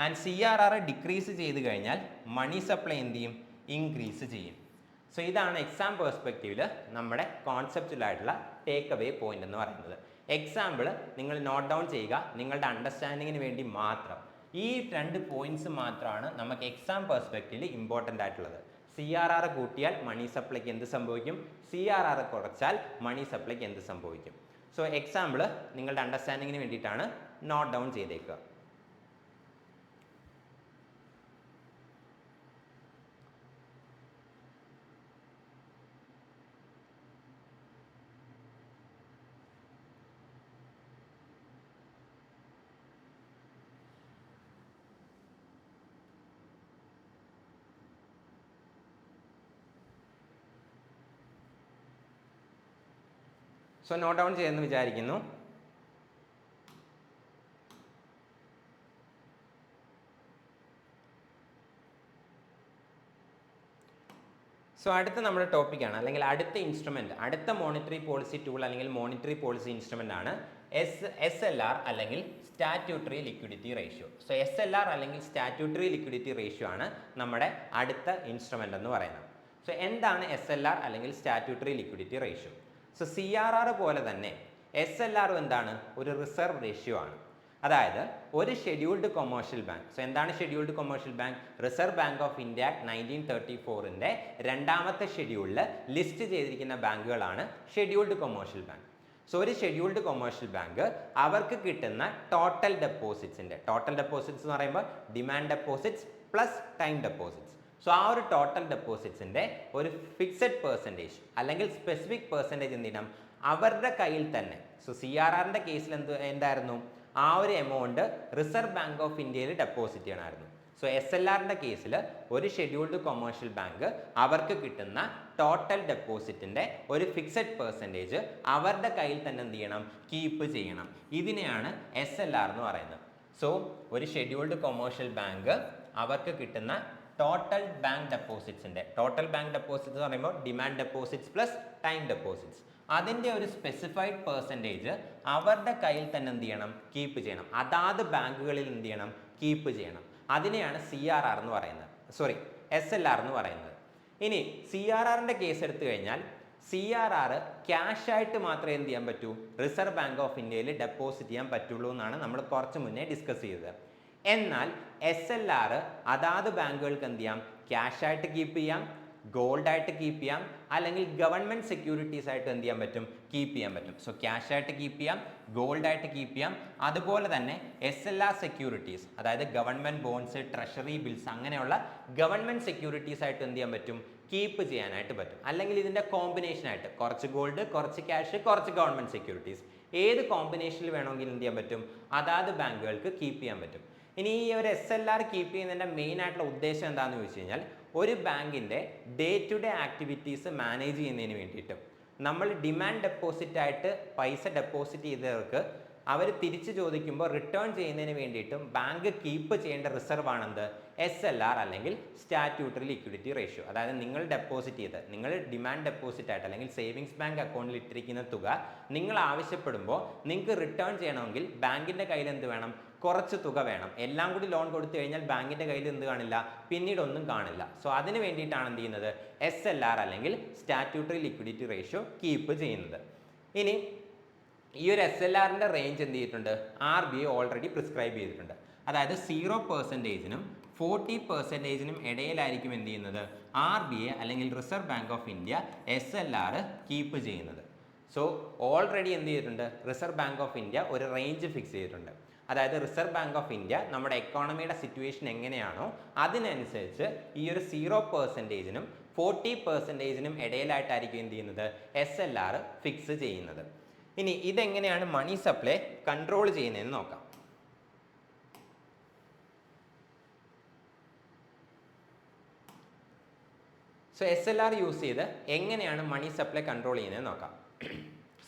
ആൻഡ് CRR ഡിക്രീസ് ചെയ്ത് കഴിഞ്ഞാൽ മണി സപ്ലൈ എന്ത് ചെയ്യും? ഇൻക്രീസ് ചെയ്യും. സോ ഇതാണ് എക്സാം പെർസ്പെക്റ്റീവിൽ നമ്മുടെ കോൺസെപ്റ്റുവലായിട്ടുള്ള ടേക്ക് അവേ പോയിന്റ് എന്ന് പറയുന്നത്. എക്സാമ്പിൾ നിങ്ങൾ നോട്ട് ഡൗൺ ചെയ്യുക, നിങ്ങളുടെ അണ്ടർസ്റ്റാൻഡിങ്ങിന് വേണ്ടി മാത്രം. ഈ 2 പോയിന്റ്സ് മാത്രമാണ് നമുക്ക് എക്സാം പെർസ്പെക്റ്റീവിൽ ഇമ്പോർട്ടൻ്റ് ആയിട്ടുള്ളത്. CRR കൂട്ടിയാൽ മണി സപ്ലൈക്ക് എന്ത് സംഭവിക്കും? CRR കുറച്ചാൽ മണി സപ്ലൈക്ക് എന്ത് സംഭവിക്കും? സോ എക്സാമ്പിൾ നിങ്ങളുടെ അണ്ടർസ്റ്റാൻഡിങ്ങിന് വേണ്ടിയിട്ടാണ് നോട്ട് ഡൗൺ ചെയ്തേക്കുക. സോ നോട്ട് ഡൗൺ ചെയ്യുമെന്ന് വിചാരിക്കുന്നു. സോ അടുത്ത നമ്മുടെ ടോപ്പിക്കാണ് അല്ലെങ്കിൽ അടുത്ത ഇൻസ്ട്രുമെന്റ്, അടുത്ത മോണിറ്ററി പോളിസി ടൂൾ അല്ലെങ്കിൽ മോണിറ്ററി പോളിസി ഇൻസ്ട്രുമെന്റ് ആണ് SLR അല്ലെങ്കിൽ statutory liquidity ratio. So SLR അല്ലെങ്കിൽ സ്റ്റാറ്റ്യൂട്ടറി ലിക്വിഡിറ്റി റേഷ്യോ ആണ് നമ്മുടെ അടുത്ത ഇൻസ്ട്രുമെന്റ് എന്ന് പറയുന്നത്. സോ എന്താണ് SLR അല്ലെങ്കിൽ statutory liquidity ratio? So CRR പോലെ തന്നെ SLR എന്താണ്? ഒരു റിസർവ് റേഷ്യോ ആണ്. അതായത് ഒരു ഷെഡ്യൂൾഡ് കൊമേഴ്ഷ്യൽ ബാങ്ക്. സോ എന്താണ് scheduled commercial bank? Reserve Bank of India 1934ന്റെ 2ാമത്തെ ഷെഡ്യൂളിൽ ലിസ്റ്റ് ചെയ്തിരിക്കുന്ന ബാങ്കുകളാണ് ഷെഡ്യൂൾഡ് കൊമേഴ്ഷ്യൽ ബാങ്ക്. സോ ഒരു ഷെഡ്യൂൾഡ് കൊമേഴ്ഷ്യൽ ബാങ്ക് അവർക്ക് കിട്ടുന്ന ടോട്ടൽ ഡെപ്പോസിറ്റ്സിന്റെ, ടോട്ടൽ ഡെപ്പോസിറ്റ്സ് എന്ന് പറയുമ്പോൾ demand deposits plus time deposits. So ആ ഒരു ടോട്ടൽ ഡെപ്പോസിറ്റ്സിന്റെ ഒരു ഫിക്സഡ് പെർസെൻറ്റേജ് അല്ലെങ്കിൽ സ്പെസിഫിക് പെർസെൻറ്റേജ് എന്ത് ചെയ്യണം? അവരുടെ കയ്യിൽ തന്നെ. സോ CRRന്റെ കേസിൽ എന്തായിരുന്നു? ആ ഒരു എമൗണ്ട് റിസർവ് ബാങ്ക് ഓഫ് ഇന്ത്യയിൽ ഡെപ്പോസിറ്റ് ചെയ്യണമായിരുന്നു. സോ SLRന്റെ കേസിൽ ഒരു ഷെഡ്യൂൾഡ് കൊമേഴ്ഷ്യൽ ബാങ്ക് അവർക്ക് കിട്ടുന്ന ടോട്ടൽ ഡെപ്പോസിറ്റിന്റെ ഒരു ഫിക്സഡ് പെർസെൻറ്റേജ് അവരുടെ കയ്യിൽ തന്നെ എന്ത് ചെയ്യണം? കീപ്പ് ചെയ്യണം. ഇതിനെയാണ് SLR എന്ന് പറയുന്നത്. സോ ഒരു ഷെഡ്യൂൾഡ് കൊമേഴ്ഷ്യൽ ബാങ്ക് അവർക്ക് കിട്ടുന്ന ടോട്ടൽ ബാങ്ക് ഡെപ്പോസിറ്റ്സിന്റെ, ടോട്ടൽ ബാങ്ക് ഡെപ്പോസിറ്റ്സ് എന്ന് പറയുമ്പോൾ demand deposits plus time deposits, അതിൻ്റെ ഒരു സ്പെസിഫൈഡ് പെർസെൻറ്റേജ് അവരുടെ കയ്യിൽ തന്നെ എന്ത് ചെയ്യണം? കീപ്പ് ചെയ്യണം. അതാത് ബാങ്കുകളിൽ എന്ത് ചെയ്യണം? കീപ്പ് ചെയ്യണം. അതിനെയാണ് CRR എന്ന് പറയുന്നത്, സോറി SLR എന്ന് പറയുന്നത്. ഇനി CRRന്റെ കേസ് എടുത്തു കഴിഞ്ഞാൽ CRR ക്യാഷ് ആയിട്ട് മാത്രമേ എന്ത് ചെയ്യാൻ പറ്റൂ? റിസർവ് ബാങ്ക് ഓഫ് ഇന്ത്യയിൽ ഡെപ്പോസിറ്റ് ചെയ്യാൻ പറ്റുള്ളൂ എന്നാണ് നമ്മൾ കുറച്ച് മുന്നേ ഡിസ്കസ് ചെയ്തത്. എന്നാൽ SLR അതാത് ബാങ്കുകൾക്ക് എന്ത് ചെയ്യാം? ക്യാഷ് ആയിട്ട് കീപ്പ് ചെയ്യാം, ഗോൾഡ് ആയിട്ട് കീപ്പ് ചെയ്യാം, അല്ലെങ്കിൽ ഗവൺമെന്റ് സെക്യൂരിറ്റീസ് ആയിട്ട് എന്ത് ചെയ്യാൻ പറ്റും? കീപ്പ് ചെയ്യാൻ പറ്റും. സോ ക്യാഷ് ആയിട്ട് കീപ്പ് ചെയ്യാം, ഗോൾഡ് ആയിട്ട് കീപ്പ് ചെയ്യാം, അതുപോലെ തന്നെ SLR സെക്യൂരിറ്റീസ്, അതായത് ഗവൺമെന്റ് ബോൺസ്, ട്രഷറി ബിൽസ്, അങ്ങനെയുള്ള ഗവൺമെന്റ് സെക്യൂരിറ്റീസ് ആയിട്ട് എന്ത് ചെയ്യാൻ പറ്റും? കീപ്പ് ചെയ്യാനായിട്ട് പറ്റും. അല്ലെങ്കിൽ ഇതിന്റെ കോമ്പിനേഷൻ ആയിട്ട് കുറച്ച് ഗോൾഡ്, കുറച്ച് ക്യാഷ്, കുറച്ച് ഗവൺമെന്റ് സെക്യൂരിറ്റീസ്, ഏത് കോമ്പിനേഷനിൽ വേണമെങ്കിലും എന്ത് ചെയ്യാൻ പറ്റും? അതാത് ബാങ്കുകൾക്ക് കീപ്പ് ചെയ്യാൻ പറ്റും. ഇനി ഈ ഒരു SLR കീപ്പ് ചെയ്യുന്നതിന്റെ മെയിൻ ആയിട്ടുള്ള ഉദ്ദേശം എന്താണെന്ന് ചോദിച്ചു കഴിഞ്ഞാൽ, ഒരു ബാങ്കിന്റെ day to day activities manage ചെയ്യുന്നതിന് വേണ്ടിയിട്ട് നമ്മൾ ഡിമാൻഡ് ഡെപ്പോസിറ്റ് ആയിട്ട് പൈസ ഡെപ്പോസിറ്റ് ചെയ്തവർക്ക് അവർ തിരിച്ചു ചോദിക്കുമ്പോൾ റിട്ടേൺ ചെയ്യുന്നതിന് വേണ്ടിയിട്ടും ബാങ്ക് കീപ്പ് ചെയ്യേണ്ട റിസർവ് ആണെന്ത്? SLR അല്ലെങ്കിൽ സ്റ്റാറ്റ്യൂട്ടറി ലിക്വിഡിറ്റി റേഷ്യോ. അതായത് നിങ്ങൾ ഡെപ്പോസിറ്റ് ചെയ്ത്, നിങ്ങൾ ഡിമാൻഡ് ഡെപ്പോസിറ്റ് ആയിട്ട് അല്ലെങ്കിൽ സേവിങ്സ് ബാങ്ക് അക്കൗണ്ടിൽ ഇട്ടിരിക്കുന്ന തുക നിങ്ങൾ ആവശ്യപ്പെടുമ്പോൾ നിങ്ങൾക്ക് റിട്ടേൺ ചെയ്യണമെങ്കിൽ ബാങ്കിന്റെ കയ്യിൽ എന്ത് വേണം? കുറച്ച് തുക വേണം. എല്ലാം കൂടി ലോൺ കൊടുത്തു കഴിഞ്ഞാൽ ബാങ്കിന്റെ കയ്യിൽ എന്ത് കാണില്ല? പിന്നീട് ഒന്നും കാണില്ല. സോ അതിന് വേണ്ടിയിട്ടാണ് എന്ത് ചെയ്യുന്നത്? SLR അല്ലെങ്കിൽ സ്റ്റാറ്റ്യൂട്ടറി ലിക്വിഡിറ്റി റേഷ്യോ കീപ്പ് ചെയ്യുന്നത്. ഇനി ഈ ഒരു SLRന്റെ റേഞ്ച് എന്ത് ചെയ്തിട്ടുണ്ട്? RBI ഓൾറെഡി പ്രിസ്ക്രൈബ് ചെയ്തിട്ടുണ്ട്. അതായത് 0%നും 40%നും ഇടയിലായിരിക്കും എന്ത് ചെയ്യുന്നത്? RBI അല്ലെങ്കിൽ Reserve Bank of India SLR keep ചെയ്യുന്നത്. സോ ഓൾറെഡി എന്ത് ചെയ്തിട്ടുണ്ട്? റിസർവ് ബാങ്ക് ഓഫ് ഇന്ത്യ ഒരു റേഞ്ച് ഫിക്സ് ചെയ്തിട്ടുണ്ട്. അതായത് റിസർവ് ബാങ്ക് ഓഫ് ഇന്ത്യ നമ്മുടെ എക്കോണമിയുടെ സിറ്റുവേഷൻ എങ്ങനെയാണോ അതിനനുസരിച്ച് ഈ ഒരു 0%നും 40%നും ഇടയിലായിട്ടായിരിക്കും എന്ത് ചെയ്യുന്നത്? SLR ഫിക്സ് ചെയ്യുന്നത്. ഇനി ഇതെങ്ങനെയാണ് മണി സപ്ലൈ കൺട്രോൾ ചെയ്യുന്നതെന്ന് നോക്കാം. സോ SLR യൂസ് ചെയ്ത് എങ്ങനെയാണ് മണി സപ്ലൈ കൺട്രോൾ ചെയ്യുന്നതെന്ന് നോക്കാം.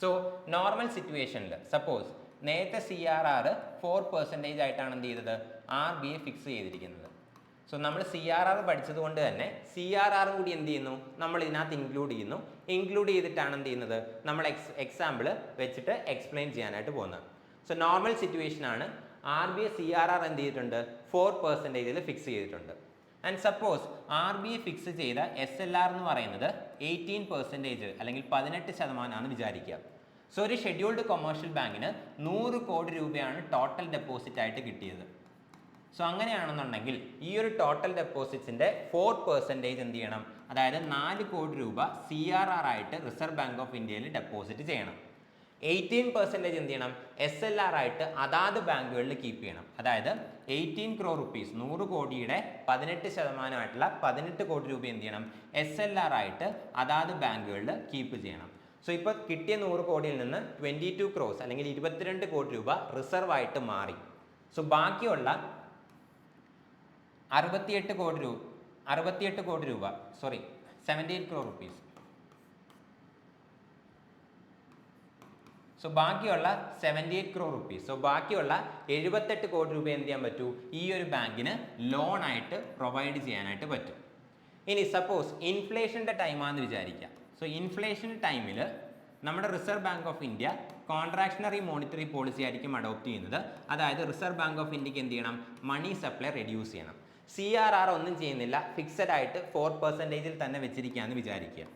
സോ നോർമൽ സിറ്റുവേഷനിൽ സപ്പോസ് നേരത്തെ CRR 4% ആയിട്ടാണ് എന്ത് ചെയ്തത് RBI ഫിക്സ് ചെയ്തിരിക്കുന്നത്. സോ നമ്മൾ CRR പഠിച്ചത് കൊണ്ട് തന്നെ CRR കൂടി എന്ത് ചെയ്യുന്നു, നമ്മൾ ഇതിനകത്ത് ഇൻക്ലൂഡ് ചെയ്തിട്ടാണ് എന്ത് ചെയ്യുന്നത്, നമ്മൾ എക്സാമ്പിൾ വെച്ചിട്ട് എക്സ്പ്ലെയിൻ ചെയ്യാനായിട്ട് പോകുന്നത്. സോ നോർമൽ സിറ്റുവേഷൻ ആണ്, RBI CRR എന്ത് ചെയ്തിട്ടുണ്ട് 4% ഫിക്സ് ചെയ്തിട്ടുണ്ട്. ആൻഡ് സപ്പോസ് RBI ഫിക്സ് ചെയ്ത SLR എന്ന് പറയുന്നത് 18% അല്ലെങ്കിൽ 18% വിചാരിക്കുക. സോ ഒരു ഷെഡ്യൂൾഡ് കൊമേഴ്ഷ്യൽ ബാങ്കിന് 100 കോടി രൂപയാണ് ടോട്ടൽ ഡെപ്പോസിറ്റ് ആയിട്ട് കിട്ടിയത്. സോ അങ്ങനെയാണെന്നുണ്ടെങ്കിൽ ഈ ഒരു ടോട്ടൽ ഡെപ്പോസിറ്റ്സിന്റെ 4% എന്ത് ചെയ്യണം, അതായത് 4 കോടി രൂപ CRR ആയിട്ട് റിസർവ് ബാങ്ക് ഓഫ് ഇന്ത്യയിൽ ഡെപ്പോസിറ്റ് ചെയ്യണം. 18% എന്ത് ചെയ്യണം, SLR ആയിട്ട് അതാത് ബാങ്കുകളിൽ കീപ്പ് ചെയ്യണം. അതായത് 18 crore rupees 100 കോടിയുടെ 18% ആയിട്ടുള്ള 18 കോടി രൂപ എന്ത് ചെയ്യണം, SLR ആയിട്ട് അതാത് ബാങ്കുകളിൽ കീപ്പ് ചെയ്യണം. സോ ഇപ്പോൾ കിട്ടിയ 100 കോടിയിൽ നിന്ന് 22 crores അല്ലെങ്കിൽ 22 കോടി രൂപ റിസർവ് ആയിട്ട് മാറി. സോ ബാക്കിയുള്ള 78 കോടി രൂപ 78 crore rupees. സോ ബാക്കിയുള്ള 78 crore rupees. സോ ബാക്കിയുള്ള 78 കോടി രൂപ എന്ത് ചെയ്യാൻ പറ്റൂ, ഈ ഒരു ബാങ്കിന് ലോൺ ആയിട്ട് പ്രൊവൈഡ് ചെയ്യാനായിട്ട് പറ്റും. ഇനി സപ്പോസ് ഇൻഫ്ലേഷൻ്റെ ടൈമാണെന്ന് വിചാരിക്കാം. സോ ഇൻഫ്ലേഷൻ ടൈമിൽ നമ്മുടെ reserve Bank of India കോൺട്രാക്ഷണറി monetary policy ആയിരിക്കും അഡോപ്റ്റ് ചെയ്യുന്നത്. അതായത് റിസർവ് ബാങ്ക് ഓഫ് ഇന്ത്യക്ക് എന്ത് ചെയ്യണം, മണി സപ്ലൈ റെഡ്യൂസ് ചെയ്യണം. CRR ഒന്നും ചെയ്യുന്നില്ല, ഫിക്സഡ് ആയിട്ട് 4% തന്നെ വെച്ചിരിക്കുകയെന്ന് വിചാരിക്കുക.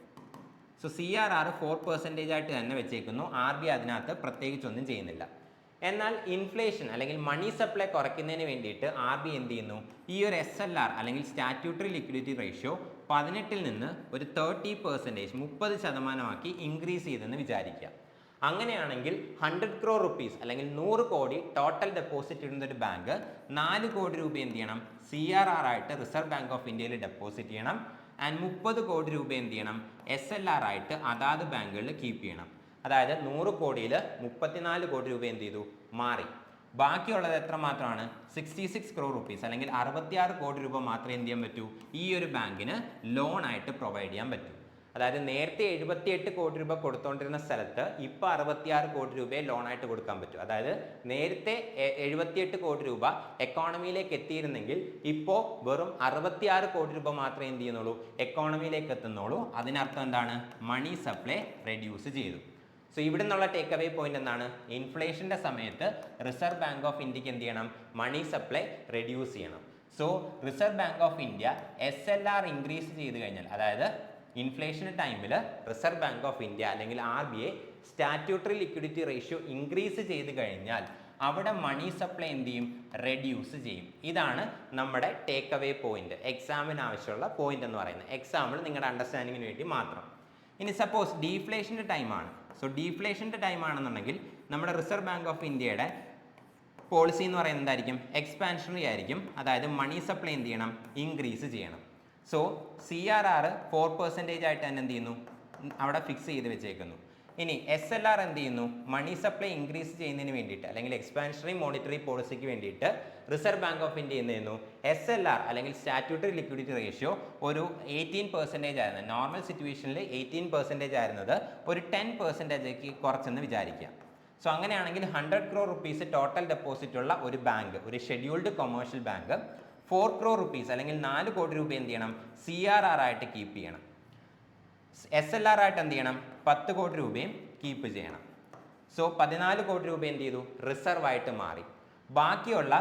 സോ CRR 4% ആയിട്ട് തന്നെ വെച്ചേക്കുന്നു, RBI അതിനകത്ത് പ്രത്യേകിച്ചൊന്നും ചെയ്യുന്നില്ല. എന്നാൽ ഇൻഫ്ലേഷൻ അല്ലെങ്കിൽ മണി സപ്ലൈ കുറയ്ക്കുന്നതിന് വേണ്ടിയിട്ട് RBI എന്ത് ചെയ്യുന്നു, ഈ ഒരു SLR അല്ലെങ്കിൽ സ്റ്റാറ്റ്യൂട്ടറി ലിക്വിഡിറ്റി റേഷ്യോ 18-ൽ നിന്ന് ഒരു 30% 30% ഇൻക്രീസ് ചെയ്തെന്ന് വിചാരിക്കുക. അങ്ങനെയാണെങ്കിൽ 100 crore rupees അല്ലെങ്കിൽ 100 കോടി ടോട്ടൽ ഡെപ്പോസിറ്റ് ഇടുന്ന ഒരു ബാങ്ക് 4 കോടി രൂപ എന്ത് ചെയ്യണം, CRR ആയിട്ട് റിസർവ് ബാങ്ക് ഓഫ് ഇന്ത്യയിൽ ഡെപ്പോസിറ്റ് ചെയ്യണം. ആൻഡ് 30 കോടി രൂപ എന്ത് ചെയ്യണം, SLR ആയിട്ട് അതാത് ബാങ്കുകളിൽ കീപ്പ് ചെയ്യണം. അതായത് 100 കോടിയിൽ 34 കോടി രൂപ എന്ത് ചെയ്തു, മാറി. ബാക്കിയുള്ളത് എത്ര മാത്രമാണ്, 66 crore rupees അല്ലെങ്കിൽ 66 കോടി രൂപ മാത്രമേ എന്ത് ചെയ്യാൻ പറ്റൂ, ഈ ഒരു ബാങ്കിന് ലോൺ ആയിട്ട് പ്രൊവൈഡ് ചെയ്യാൻ പറ്റൂ. അതായത് നേരത്തെ 78 കോടി രൂപ കൊടുത്തോണ്ടിരുന്ന സ്ഥലത്ത് ഇപ്പോൾ 66 കോടി രൂപയെ ലോൺ ആയിട്ട് കൊടുക്കാൻ പറ്റും. അതായത് നേരത്തെ 78 കോടി രൂപ എക്കോണമിയിലേക്ക് എത്തിയിരുന്നെങ്കിൽ ഇപ്പോൾ വെറും 66 കോടി രൂപ മാത്രമേ എന്ത് ചെയ്യുന്നുള്ളൂ, എക്കോണമിയിലേക്ക് എത്തുന്നുള്ളൂ. അതിനർത്ഥം എന്താണ്, മണി സപ്ലൈ റെഡ്യൂസ് ചെയ്തു. സോ ഇവിടെ നിന്നുള്ള ടേക്ക് അവേ പോയിന്റ് എന്താണ്, ഇൻഫ്ലേഷൻ്റെ സമയത്ത് റിസർവ് ബാങ്ക് ഓഫ് ഇന്ത്യക്ക് എന്ത് ചെയ്യണം, മണി സപ്ലൈ റെഡ്യൂസ് ചെയ്യണം. So reserve Bank of India SLR increase ചെയ്ത് കഴിഞ്ഞാൽ, അതായത് ഇൻഫ്ലേഷൻ ടൈമിൽ റിസർവ് ബാങ്ക് ഓഫ് ഇന്ത്യ അല്ലെങ്കിൽ RBI statutory liquidity ratio increase ചെയ്ത് കഴിഞ്ഞാൽ അവിടെ മണി സപ്ലൈ എന്ത് ചെയ്യും, റെഡ്യൂസ് ചെയ്യും. ഇതാണ് നമ്മുടെ ടേക്ക് അവേ പോയിന്റ്, എക്സാമിന് ആവശ്യമുള്ള പോയിന്റ് എന്ന് പറയുന്നത്. എക്സാമ്പിൾ നിങ്ങളുടെ അണ്ടർസ്റ്റാൻഡിങ്ങിന് വേണ്ടി മാത്രം. ഇനി സപ്പോസ് ഡീഫ്ലേഷൻ്റെ ടൈമാണ്. സോ ഡീഫ്ലേഷൻ്റെ ടൈം ആണെന്നുണ്ടെങ്കിൽ നമ്മുടെ റിസർവ് ബാങ്ക് ഓഫ് ഇന്ത്യയുടെ പോളിസി എന്ന് പറയുന്നത് എന്തായിരിക്കും, എക്സ്പാൻഷണറി ആയിരിക്കും. അതായത് മണി സപ്ലൈ എന്ത് ചെയ്യണം, ഇൻക്രീസ് ചെയ്യണം. സോ CRR 4% ആയിട്ട് തന്നെ എന്ത് ചെയ്യുന്നു, അവിടെ ഫിക്സ് ചെയ്ത് വെച്ചേക്കുന്നു. ഇനി SLR എന്ത് ചെയ്യുന്നു, മണി സപ്ലൈ ഇൻക്രീസ് ചെയ്യുന്നതിന് വേണ്ടിയിട്ട് അല്ലെങ്കിൽ എക്സ്പാൻഷണറി മോണിറ്ററി പോളിസിക്ക് വേണ്ടിയിട്ട് റിസർവ് ബാങ്ക് ഓഫ് ഇന്ത്യ എന്ത് ചെയ്യുന്നു, SLR അല്ലെങ്കിൽ സ്റ്റാറ്റ്യൂട്ടറി ലിക്വിഡിറ്റി റേഷ്യോ ഒരു 18% ആയിരുന്നു. നോർമൽ സിറ്റുവേഷനിൽ 18% ആയിരുന്നത് ഒരു 10% കുറച്ചെന്ന് വിചാരിക്കാം. സോ അങ്ങനെയാണെങ്കിൽ 100 crore rupees ടോട്ടൽ ഡെപ്പോസിറ്റ് ഉള്ള ഒരു ബാങ്ക്, ഒരു scheduled commercial bank 4 crore rupees അല്ലെങ്കിൽ 4 കോടി രൂപ എന്ത് ചെയ്യണം, CRR ആയിട്ട് കീപ്പ് ചെയ്യണം. SLR ആയിട്ട് എന്ത് ചെയ്യണം, 10 കോടി രൂപയും കീപ്പ് ചെയ്യണം. സോ 14 കോടി രൂപ എന്ത് ചെയ്തു, റിസർവ് ആയിട്ട് മാറി. ബാക്കിയുള്ള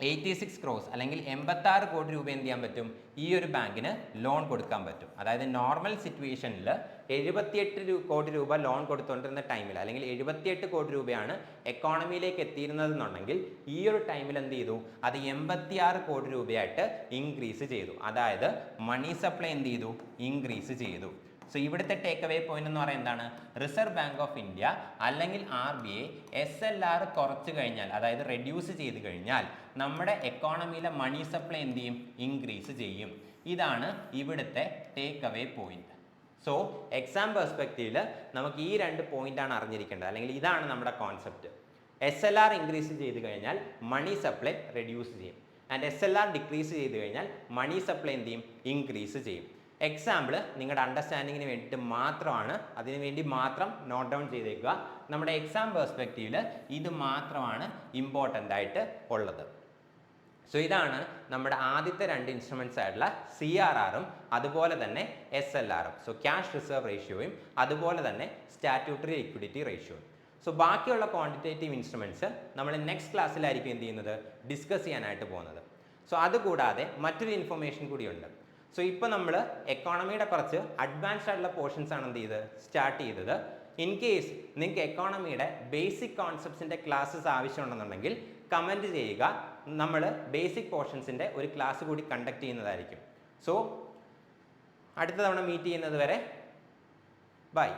86 crores അല്ലെങ്കിൽ 86 കോടി രൂപ എന്ത് ചെയ്യാൻ പറ്റും, ഈ ഒരു ബാങ്കിന് ലോൺ കൊടുക്കാൻ പറ്റും. അതായത് നോർമൽ സിറ്റുവേഷനിൽ 78 കോടി രൂപ ലോൺ കൊടുത്തുകൊണ്ടിരുന്ന ടൈമിൽ അല്ലെങ്കിൽ 78 കോടി രൂപയാണ് എക്കോണമിയിലേക്ക് എത്തിയിരുന്നതെന്നുണ്ടെങ്കിൽ ഈ ഒരു ടൈമിൽ എന്ത് ചെയ്തു, അത് 86 കോടി രൂപയായിട്ട് ഇൻക്രീസ് ചെയ്തു. അതായത് മണി സപ്ലൈ എന്ത് ചെയ്തു, ഇൻക്രീസ് ചെയ്തു. സോ ഇവിടുത്തെ ടേക്ക് അവേ പോയിന്റ് എന്ന് പറയുന്നത് എന്താണ്, റിസർവ് ബാങ്ക് ഓഫ് ഇന്ത്യ അല്ലെങ്കിൽ RBI SLR കുറച്ച് കഴിഞ്ഞാൽ, അതായത് റെഡ്യൂസ് ചെയ്ത് കഴിഞ്ഞാൽ നമ്മുടെ എക്കോണമിയിലെ മണി സപ്ലൈ എന്ത് ചെയ്യും, ഇൻക്രീസ് ചെയ്യും. ഇതാണ് ഇവിടുത്തെ take away point. So exam പെർസ്പെക്റ്റീവിൽ നമുക്ക് ഈ 2 പോയിന്റാണ് അറിഞ്ഞിരിക്കേണ്ടത്, അല്ലെങ്കിൽ ഇതാണ് നമ്മുടെ കോൺസെപ്റ്റ്. SLR ഇൻക്രീസ് ചെയ്ത് കഴിഞ്ഞാൽ മണി സപ്ലൈ റെഡ്യൂസ് ചെയ്യും. ആൻഡ് SLR ഡിക്രീസ് ചെയ്ത് കഴിഞ്ഞാൽ മണി സപ്ലൈ എന്ത് ചെയ്യും, ഇൻക്രീസ് ചെയ്യും. എക്സാമ്പിൾ നിങ്ങളുടെ അണ്ടർസ്റ്റാൻഡിങ്ങിന് വേണ്ടിയിട്ട് മാത്രമാണ്, അതിനു വേണ്ടി മാത്രം നോട്ട് ഡൗൺ ചെയ്തേക്കുക. നമ്മുടെ എക്സാം പെർസ്പെക്റ്റീവിൽ ഇത് മാത്രമാണ് ഇമ്പോർട്ടൻ്റ് ആയിട്ട് ഉള്ളത്. സോ ഇതാണ് നമ്മുടെ ആദ്യത്തെ രണ്ട് ഇൻസ്ട്രുമെൻറ്റ്സ് ആയിട്ടുള്ള CRRഉം അതുപോലെ തന്നെ SLRഉം. സോ ക്യാഷ് റിസർവ് റേഷ്യോയും അതുപോലെ തന്നെ സ്റ്റാറ്റ്യൂട്ടറി ലിക്വിഡിറ്റി റേഷ്യോയും. സോ ബാക്കിയുള്ള ക്വാണ്ടിറ്റേറ്റീവ് ഇൻസ്ട്രുമെൻറ്റ്സ് നമ്മൾ നെക്സ്റ്റ് ക്ലാസ്സിലായിരിക്കും എന്ത് ചെയ്യുന്നത്, ഡിസ്കസ് ചെയ്യാനായിട്ട് പോകുന്നത്. സോ അതുകൂടാതെ മറ്റൊരു ഇൻഫർമേഷൻ കൂടിയുണ്ട്. സോ ഇപ്പോൾ നമ്മൾ എക്കോണമിയുടെ കുറച്ച് അഡ്വാൻസ്ഡ് ആയിട്ടുള്ള പോർഷൻസ് ആണ് എന്ത് ചെയ്ത് സ്റ്റാർട്ട് ചെയ്തത്. ഇൻ കേസ് നിങ്ങൾക്ക് എക്കോണമിയുടെ ബേസിക് കോൺസെപ്റ്റ്സിൻ്റെ ക്ലാസ്സസ് ആവശ്യമുണ്ടെന്നുണ്ടെങ്കിൽ കമൻറ്റ് ചെയ്യുക. നമ്മൾ ബേസിക് പോർഷൻസിൻ്റെ ഒരു ക്ലാസ് കൂടി കണ്ടക്ട് ചെയ്യുന്നതായിരിക്കും. സോ അടുത്ത തവണ മീറ്റ് ചെയ്യുന്നത് വരെ ബൈ.